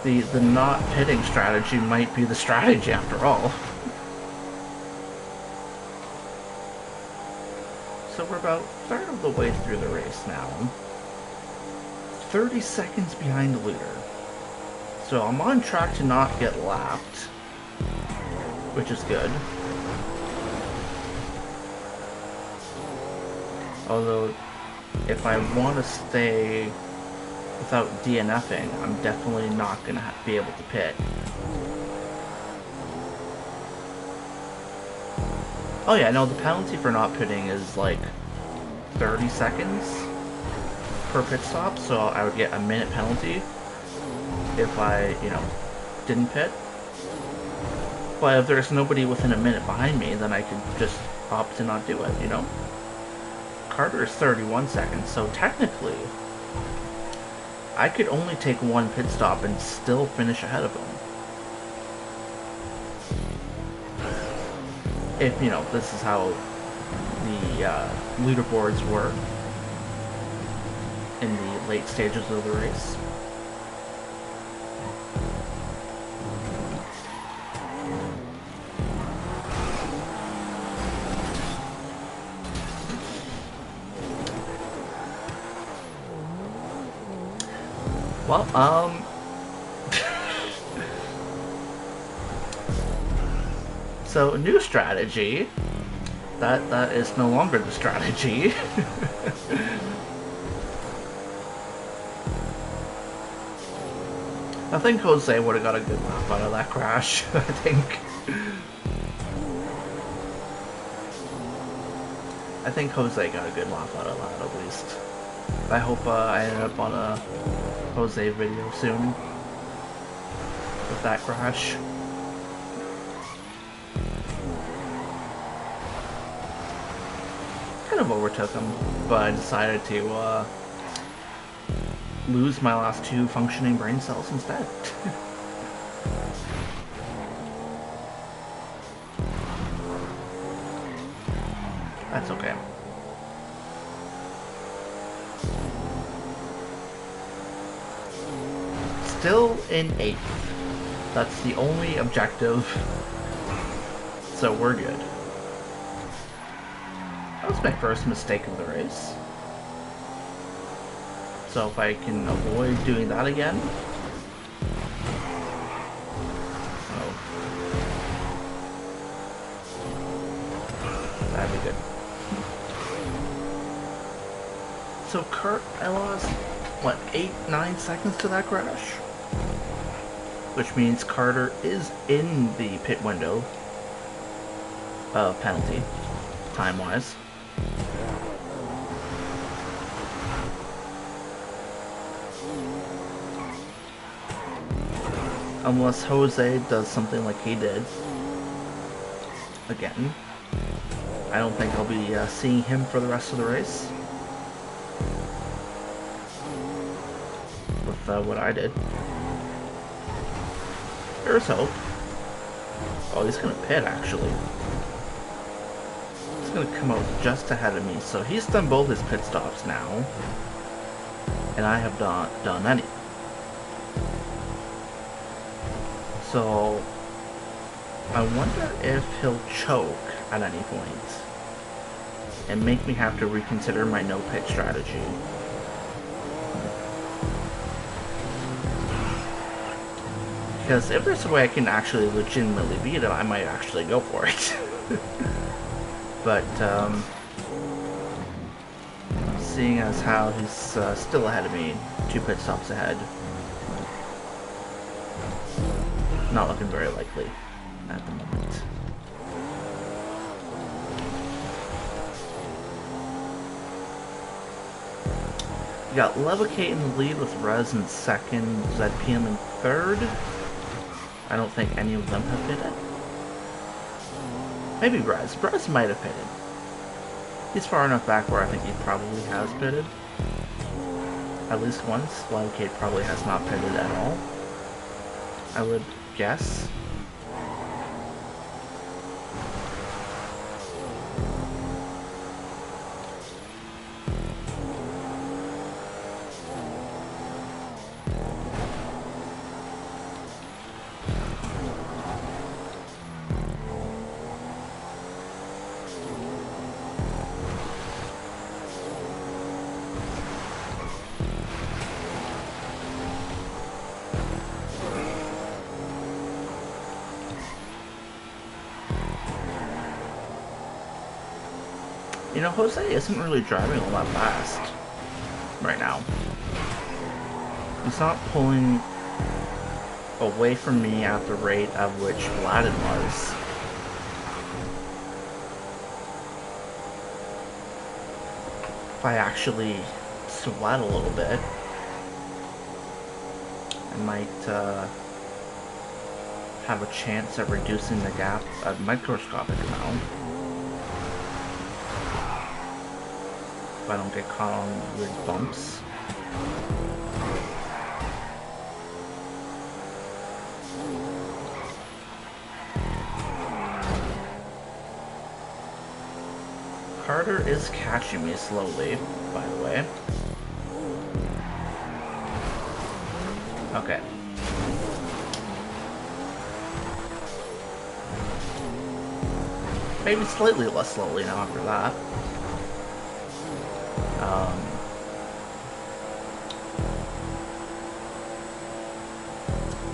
The not pitting strategy might be the strategy after all. So we're about a third of the way through the race now. 30 seconds behind the leader. So I'm on track to not get lapped, which is good. Although, if I want to stay without DNFing, I'm definitely not going to be able to pit. Oh yeah, no, the penalty for not pitting is like 30 seconds per pit stop, so I would get a minute penalty if I, didn't pit. But if there's nobody within a minute behind me, then I could just opt to not do it, Carter is 31 seconds, so technically, I could only take one pit stop and still finish ahead of him. If, this is how the leaderboards work in the late stages of the race. Well, so new strategy. That is no longer the strategy. I think Jose would have got a good laugh out of that crash. I think Jose got a good laugh out of that at least. I hope I end up on a Jose video soon with that crash. Kind of overtook him, but I decided to lose my last 2 functioning brain cells instead. That's okay. Still in 8th. That's the only objective. So we're good. That was my first mistake of the race. So if I can avoid doing that again. Oh. That'd be good. So Kurt, I lost, what, 8-9 seconds to that crash? Which means Carter is in the pit window of penalty, time-wise. Unless Jose does something like he did. Again. I don't think I'll be seeing him for the rest of the race. With what I did. There's hope. Oh, he's gonna pit, actually. He's gonna come out just ahead of me. So he's done both his pit stops now. And I have not done any. So, I wonder if he'll choke at any point and make me have to reconsider my no pit strategy. Because if there's a way I can actually legitimately beat him, I might actually go for it. But, seeing as how he's still ahead of me, 2 pit stops ahead, not looking very likely at the moment. We got Levocate in the lead with Rez in second, ZPM in third. I don't think any of them have pitted. Maybe Rez. Rez might have pitted. He's far enough back where I think he probably has pitted. At least once. Levocate probably has not pitted at all, I would guess. You know, Jose isn't really driving all that fast right now. He's not pulling away from me at the rate at which Vladden was. If I actually sweat a little bit, I might have a chance at reducing the gap a microscopic amount. If I don't get caught on weird bumps. Carter is catching me slowly, by the way. Okay. Maybe slightly less slowly now after that.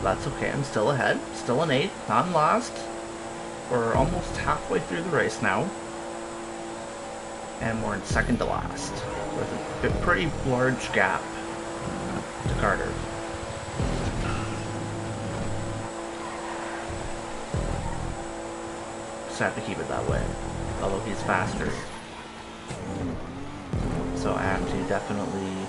That's okay, I'm still ahead. Still in 8th, not in last. We're almost halfway through the race now. And we're in 2nd to last. With a pretty large gap to Carter. Just have to keep it that way. Although he's faster. So I have to definitely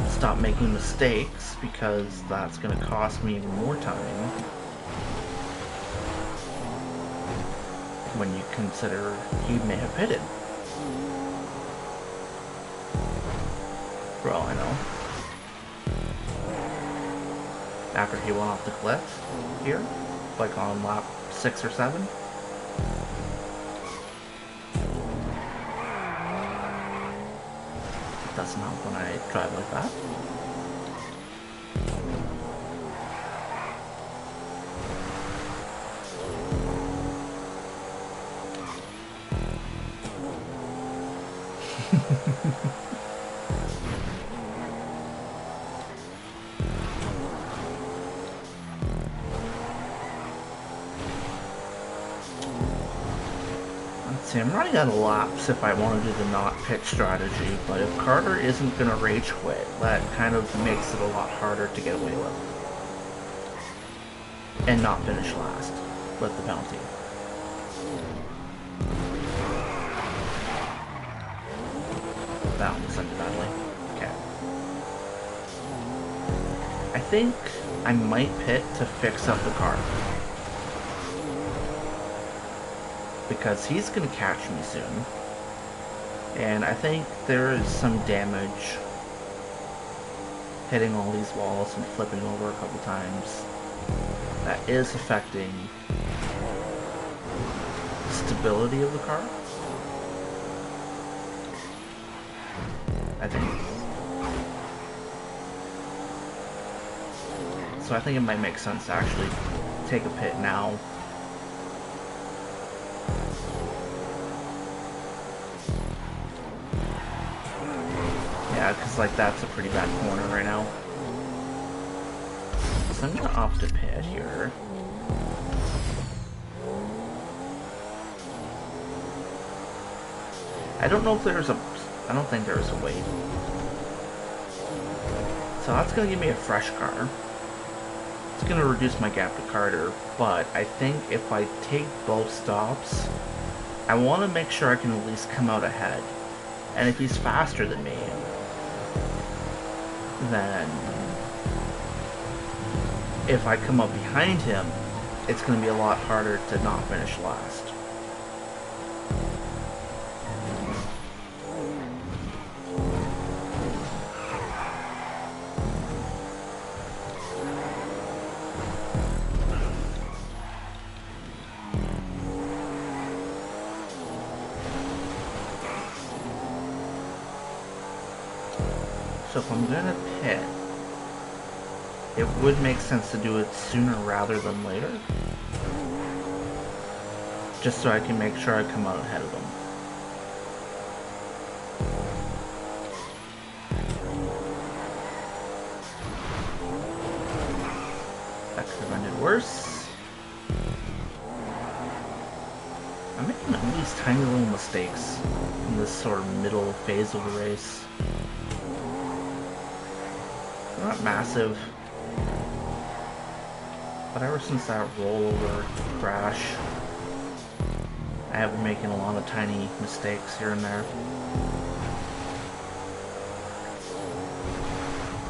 stop making mistakes, because that's going to cost me even more time when you consider he may have pitted. For all I know. After he went off the cliff here, like on lap 6 or 7. That's not when I drive like that. See, I'm running out of laps if I want to do the not pitch strategy, but if Carter isn't going to rage quit, that kind of makes it a lot harder to get away with. And not finish last with the penalty. That one was ended badly. Okay. I think I might pit to fix up the car. Because he's going to catch me soon. And I think there is some damage hitting all these walls and flipping over a couple times that is affecting the stability of the car. I think. So I think it might make sense to actually take a pit now. Yeah, because like that's a pretty bad corner right now. So I'm gonna opt to pit here. I don't know if there's a... I don't think there's a wait. So that's gonna give me a fresh car. It's gonna reduce my gap to Carter, but I think if I take both stops, I want to make sure I can at least come out ahead. And if he's faster than me, then if I come up behind him, it's going to be a lot harder to not finish last. So if I'm gonna pit, it would make sense to do it sooner rather than later. Just so I can make sure I come out ahead of them. That could have ended worse. tiny little mistakes in this sort of middle phase of the race. They're not massive, but ever since that rollover crash, I have been making a lot of tiny mistakes here and there,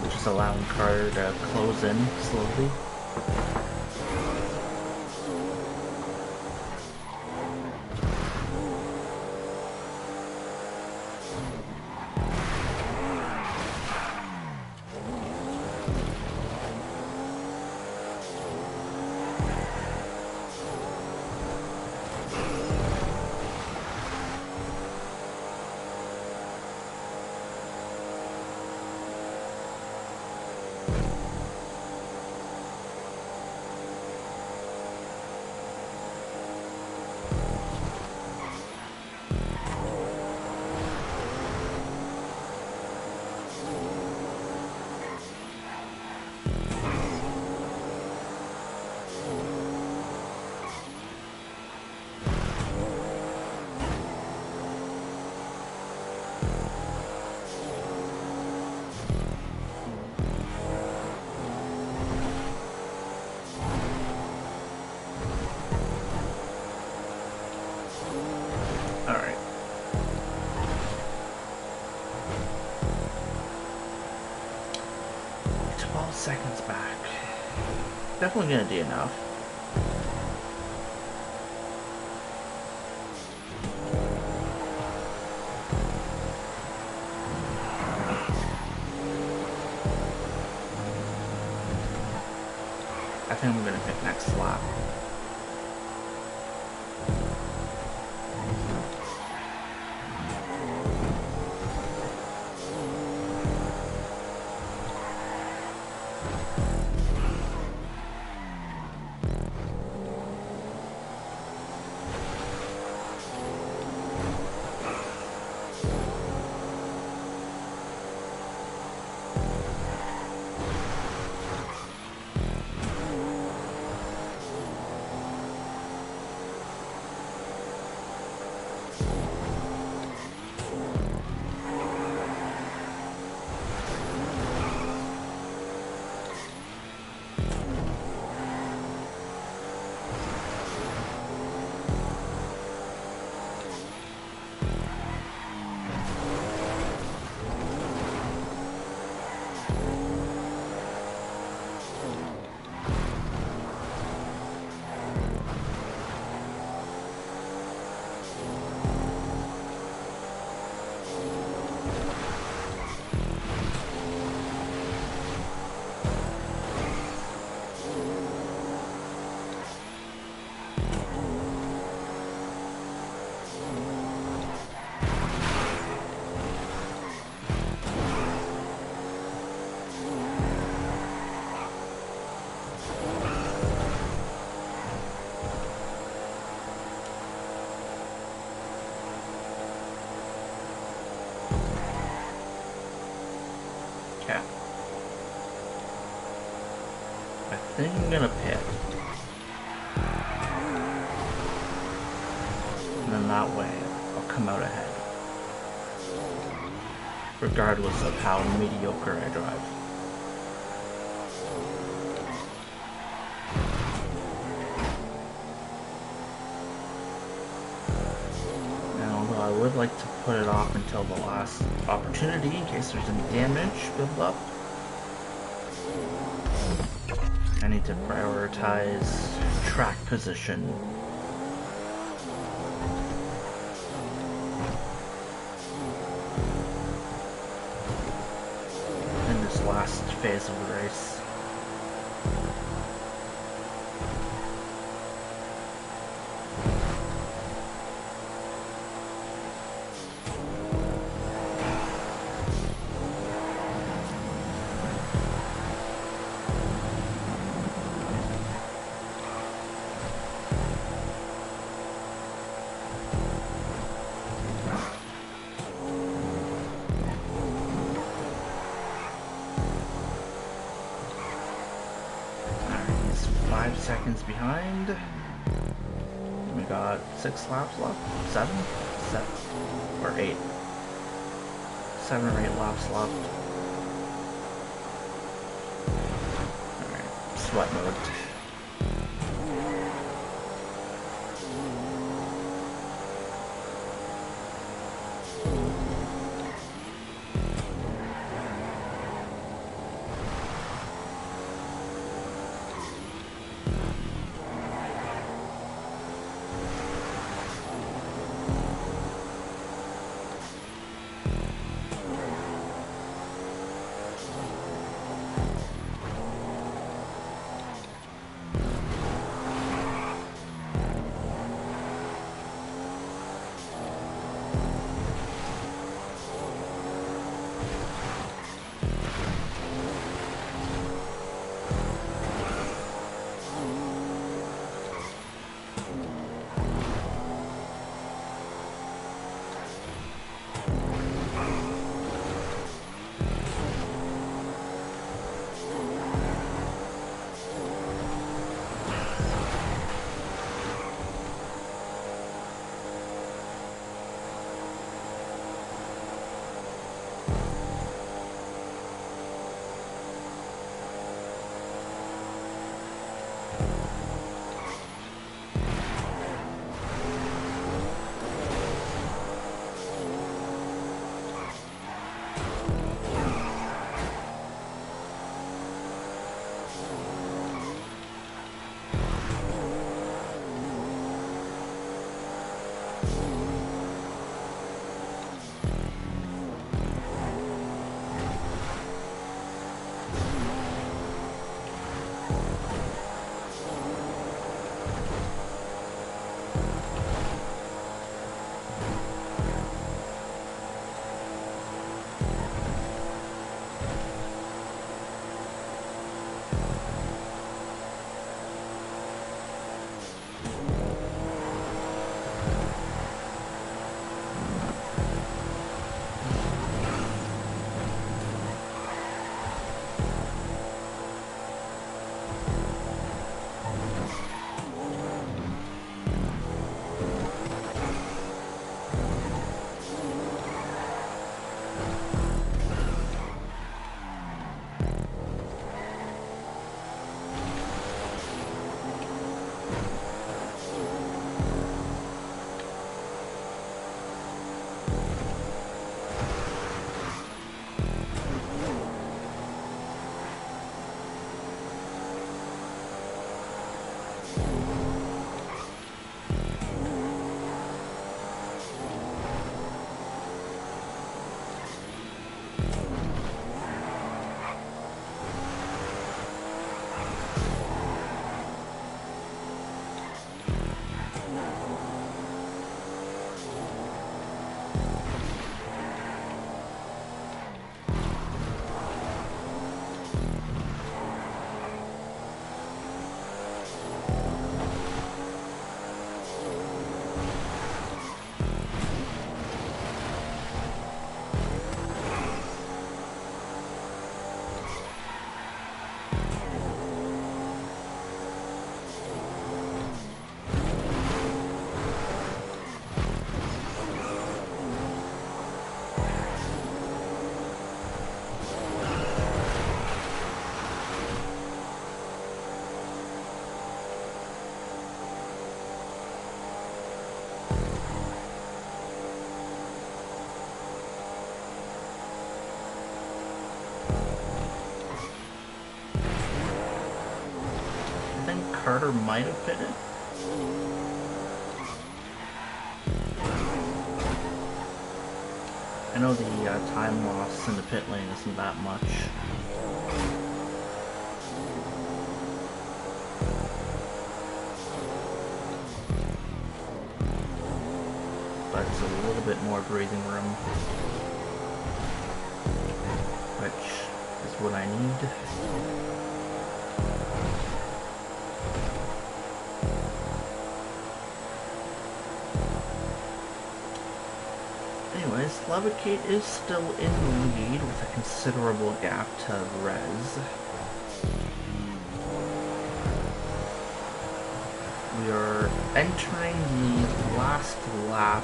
which is allowing Carter to close in slowly. Alright. 12 seconds back. Definitely gonna do enough. I think I'm gonna pick next lap. Okay. I think I'm gonna pit. And then that way, I'll come out ahead. Regardless of how mediocre I drive. Now, although I would like to put it off until the last opportunity in case there's any damage build up, I need to prioritize track position. In this last phase of the race. Alright, he's 5 seconds behind. Let me only got 6 laps left? 7? 7? Or 8? 7 or 8 laps left. Alright, sweat mode. Carter might have pitted. I know the time loss in the pit lane isn't that much. But it's a little bit more breathing room, which is what I need. Anyways, Levicate is still in the lead with a considerable gap to Rez. We are entering the last lap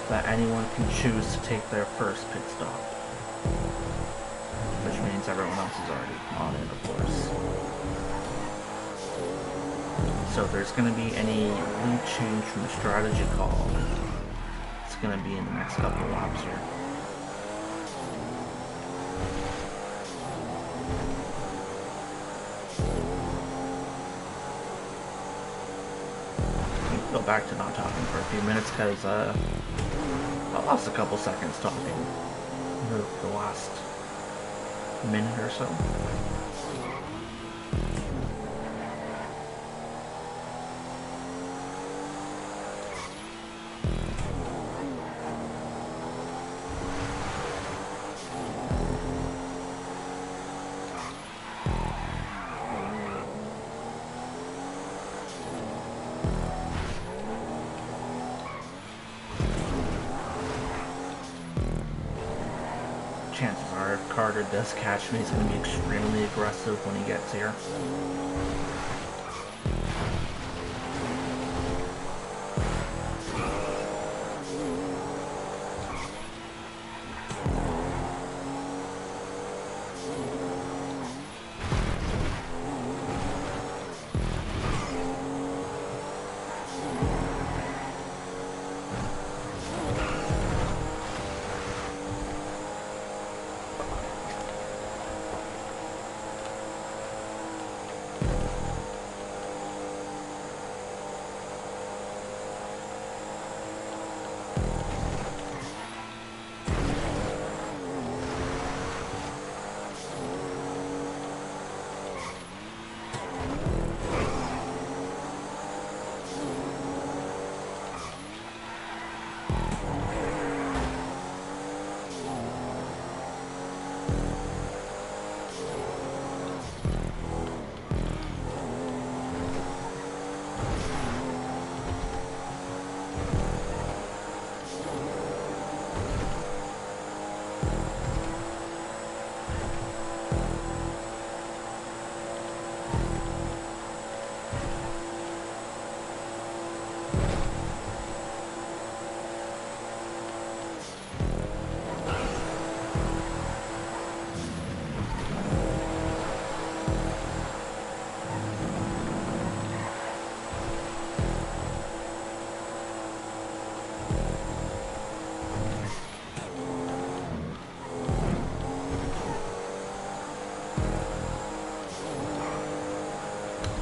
that anyone can choose to take their first pit stop. Which means everyone else is already on it, of course. So if there's going to be any lead change from the strategy call, it's going to be in the next couple of laps here. Go back to not talking for a few minutes because I lost a couple seconds talking the last minute or so. Chances are, if Carter does catch me, he's going to be extremely aggressive when he gets here.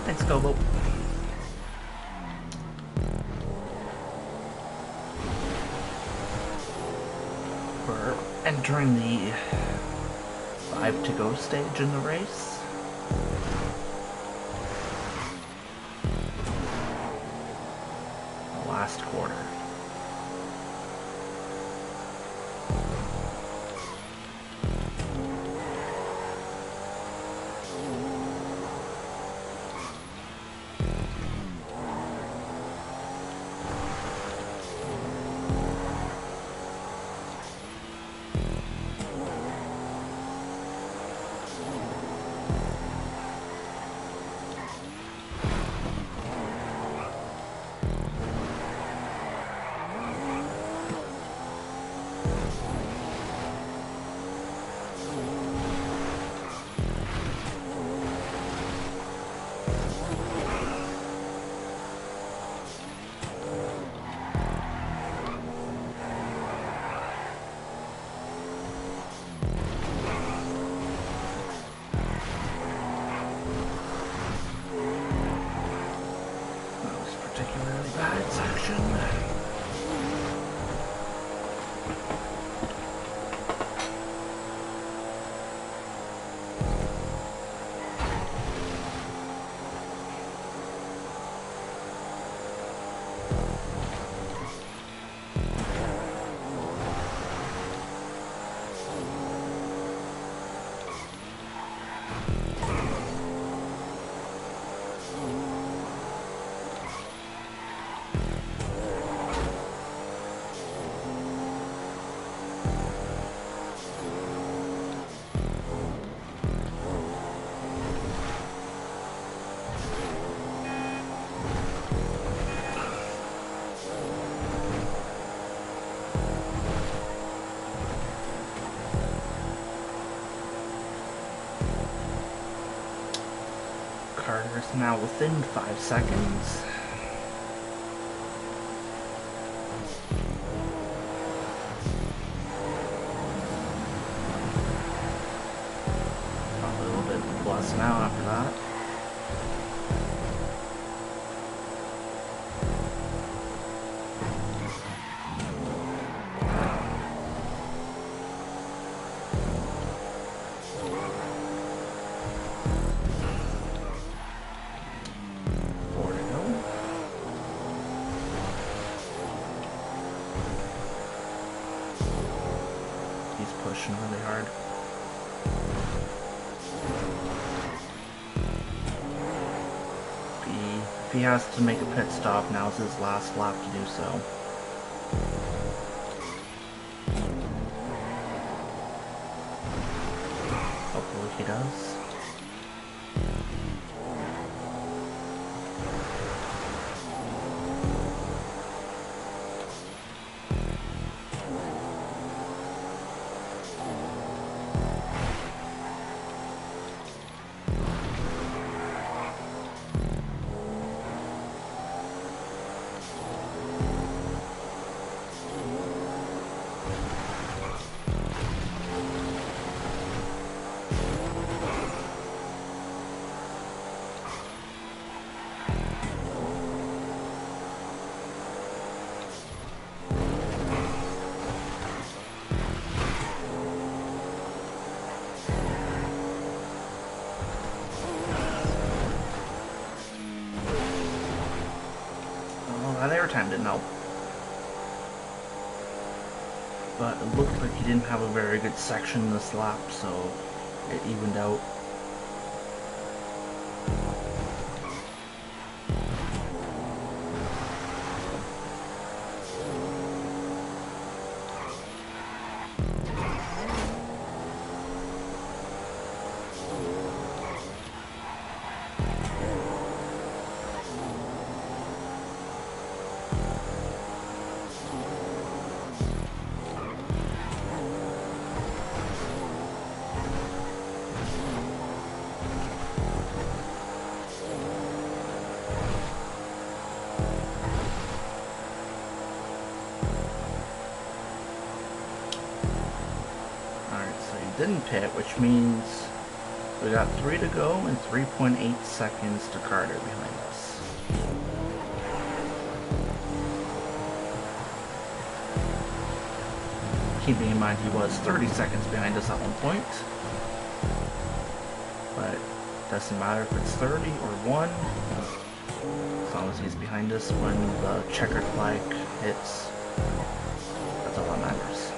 Thanks, Gobo. We're entering the 5 to go stage in the race. The last quarter. Bad section. Carter is now within 5 seconds. Probably a little bit less now after that. Pushing really hard. If he has to make a pit stop, now's his last lap to do so. Hopefully he does. That airtime didn't help. But it looked like he didn't have a very good section this lap, so it evened out. Didn't pit, which means we got 3 to go and 3.8 seconds to Carter behind us. Keeping in mind he was 30 seconds behind us at one point. But it doesn't matter if it's 30 or 1, as long as he's behind us when the checkered flag hits. That's all that matters.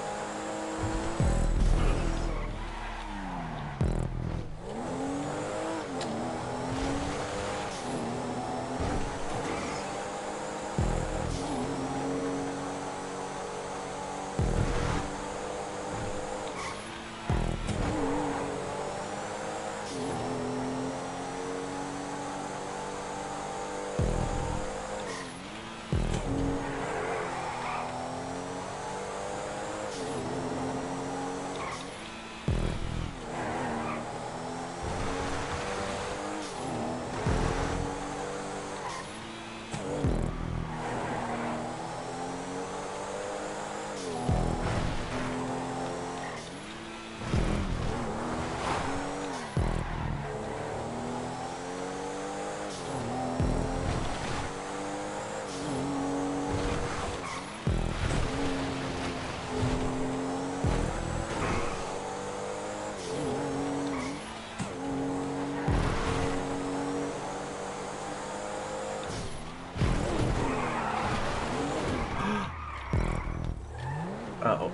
Uh-oh.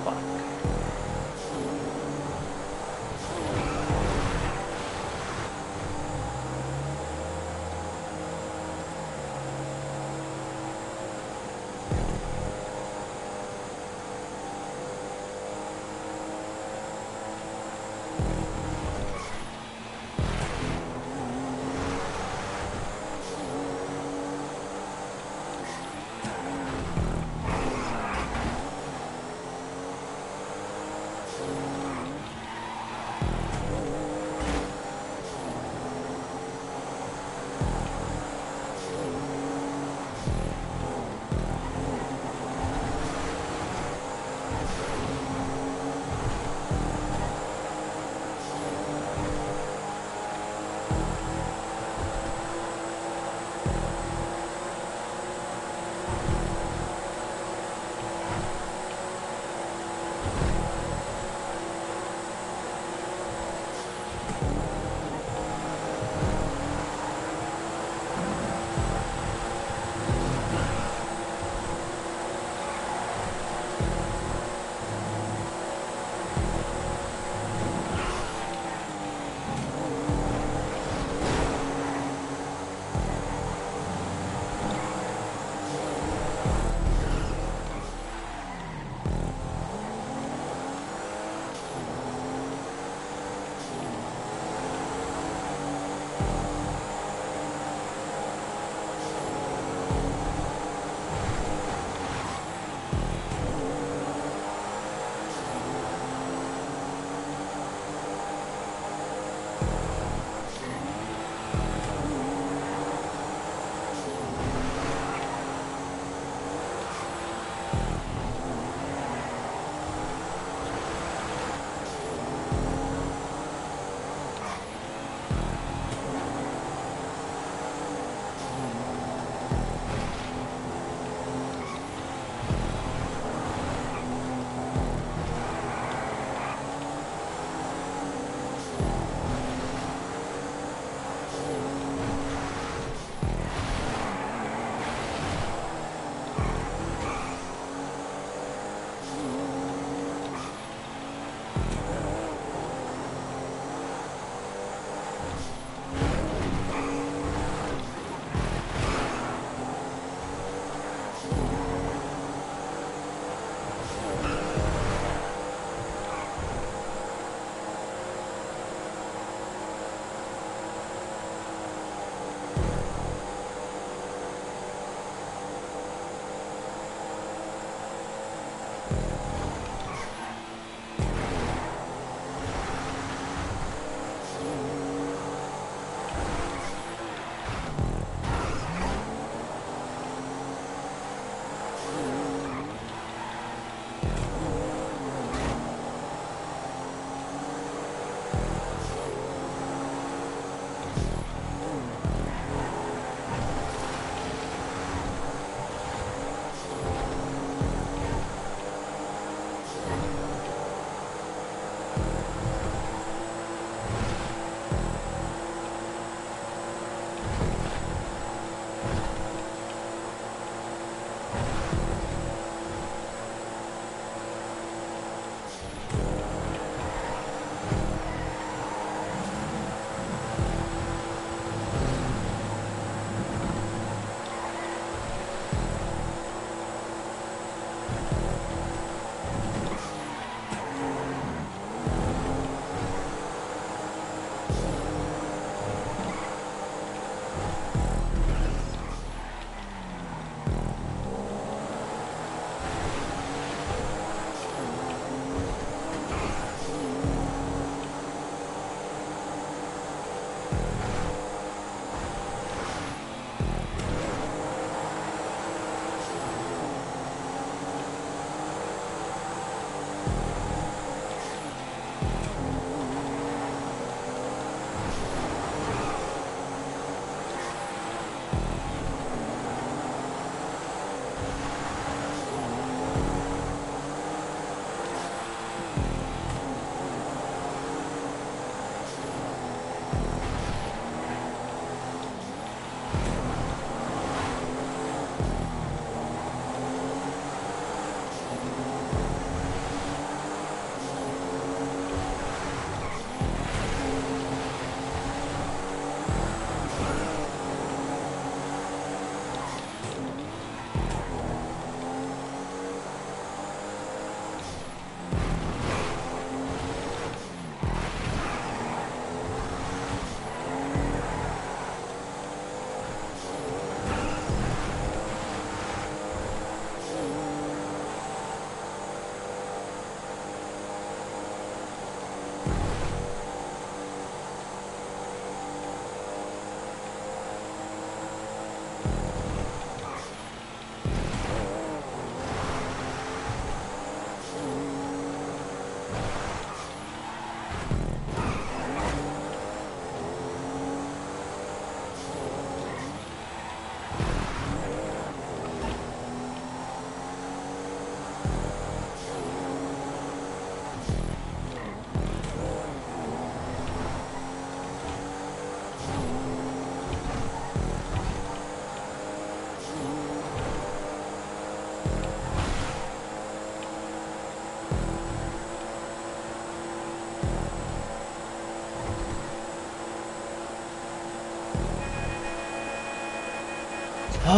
Fuck.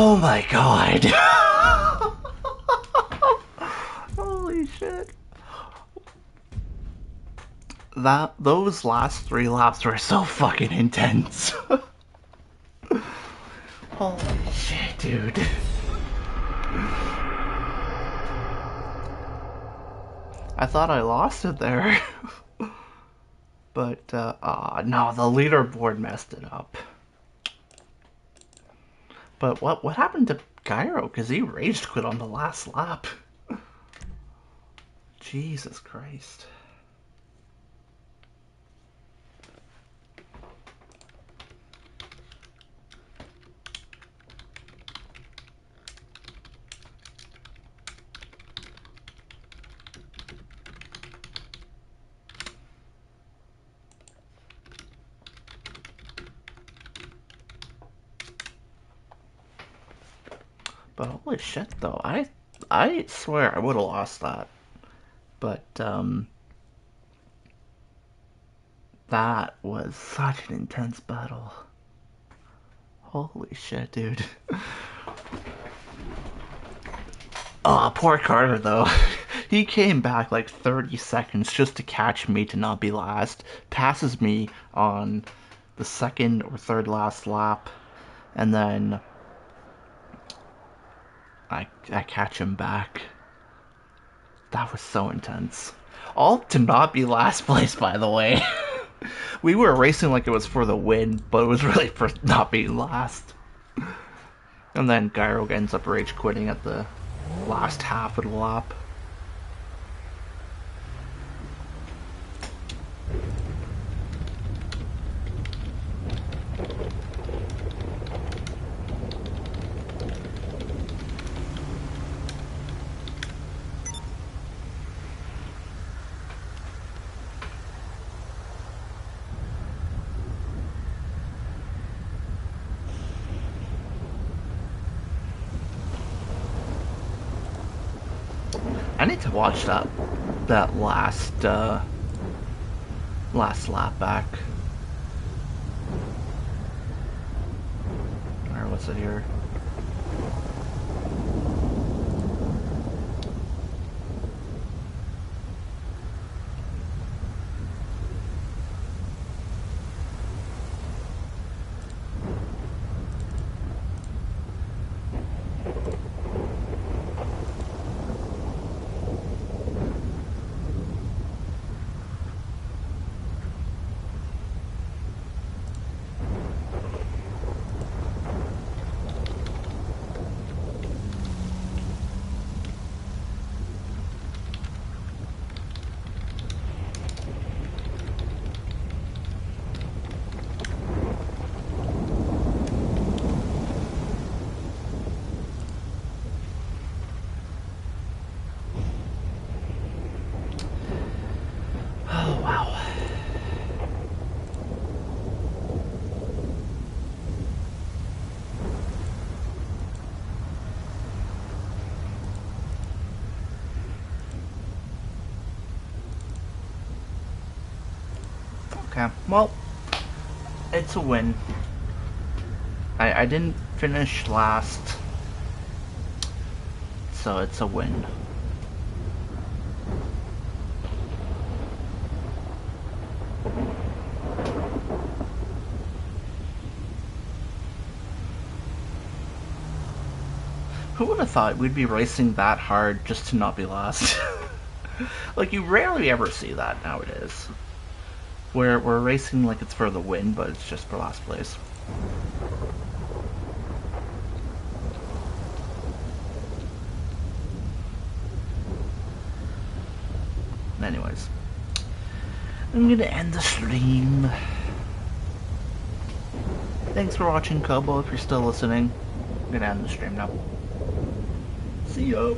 Oh my god. Holy shit. Those last 3 laps were so fucking intense. Holy shit, dude. I thought I lost it there. But, no, the leaderboard messed it up. But what happened to Gyro? Because he rage quit on the last lap. Jesus Christ. But holy shit, though, I swear I would have lost that. But that was such an intense battle. Holy shit, dude. Oh, poor Carter, though. He came back like 30 seconds just to catch me to not be last. Passes me on the second or third last lap. And then I catch him back. That was so intense. All to not be last place, by the way. We were racing like it was for the win, but it was really for not being last. And then Gyro ends up rage quitting at the last half of the lap. I need to watch that last lap back. Or what's it here? Oh wow. Okay, well, it's a win. I didn't finish last, so it's a win. Who would have thought we'd be racing that hard just to not be last? Like, you rarely ever see that nowadays. Where we're racing like it's for the win, but it's just for last place. Anyways, I'm gonna end the stream. Thanks for watching, Kobo, if you're still listening. I'm gonna end the stream now. See ya!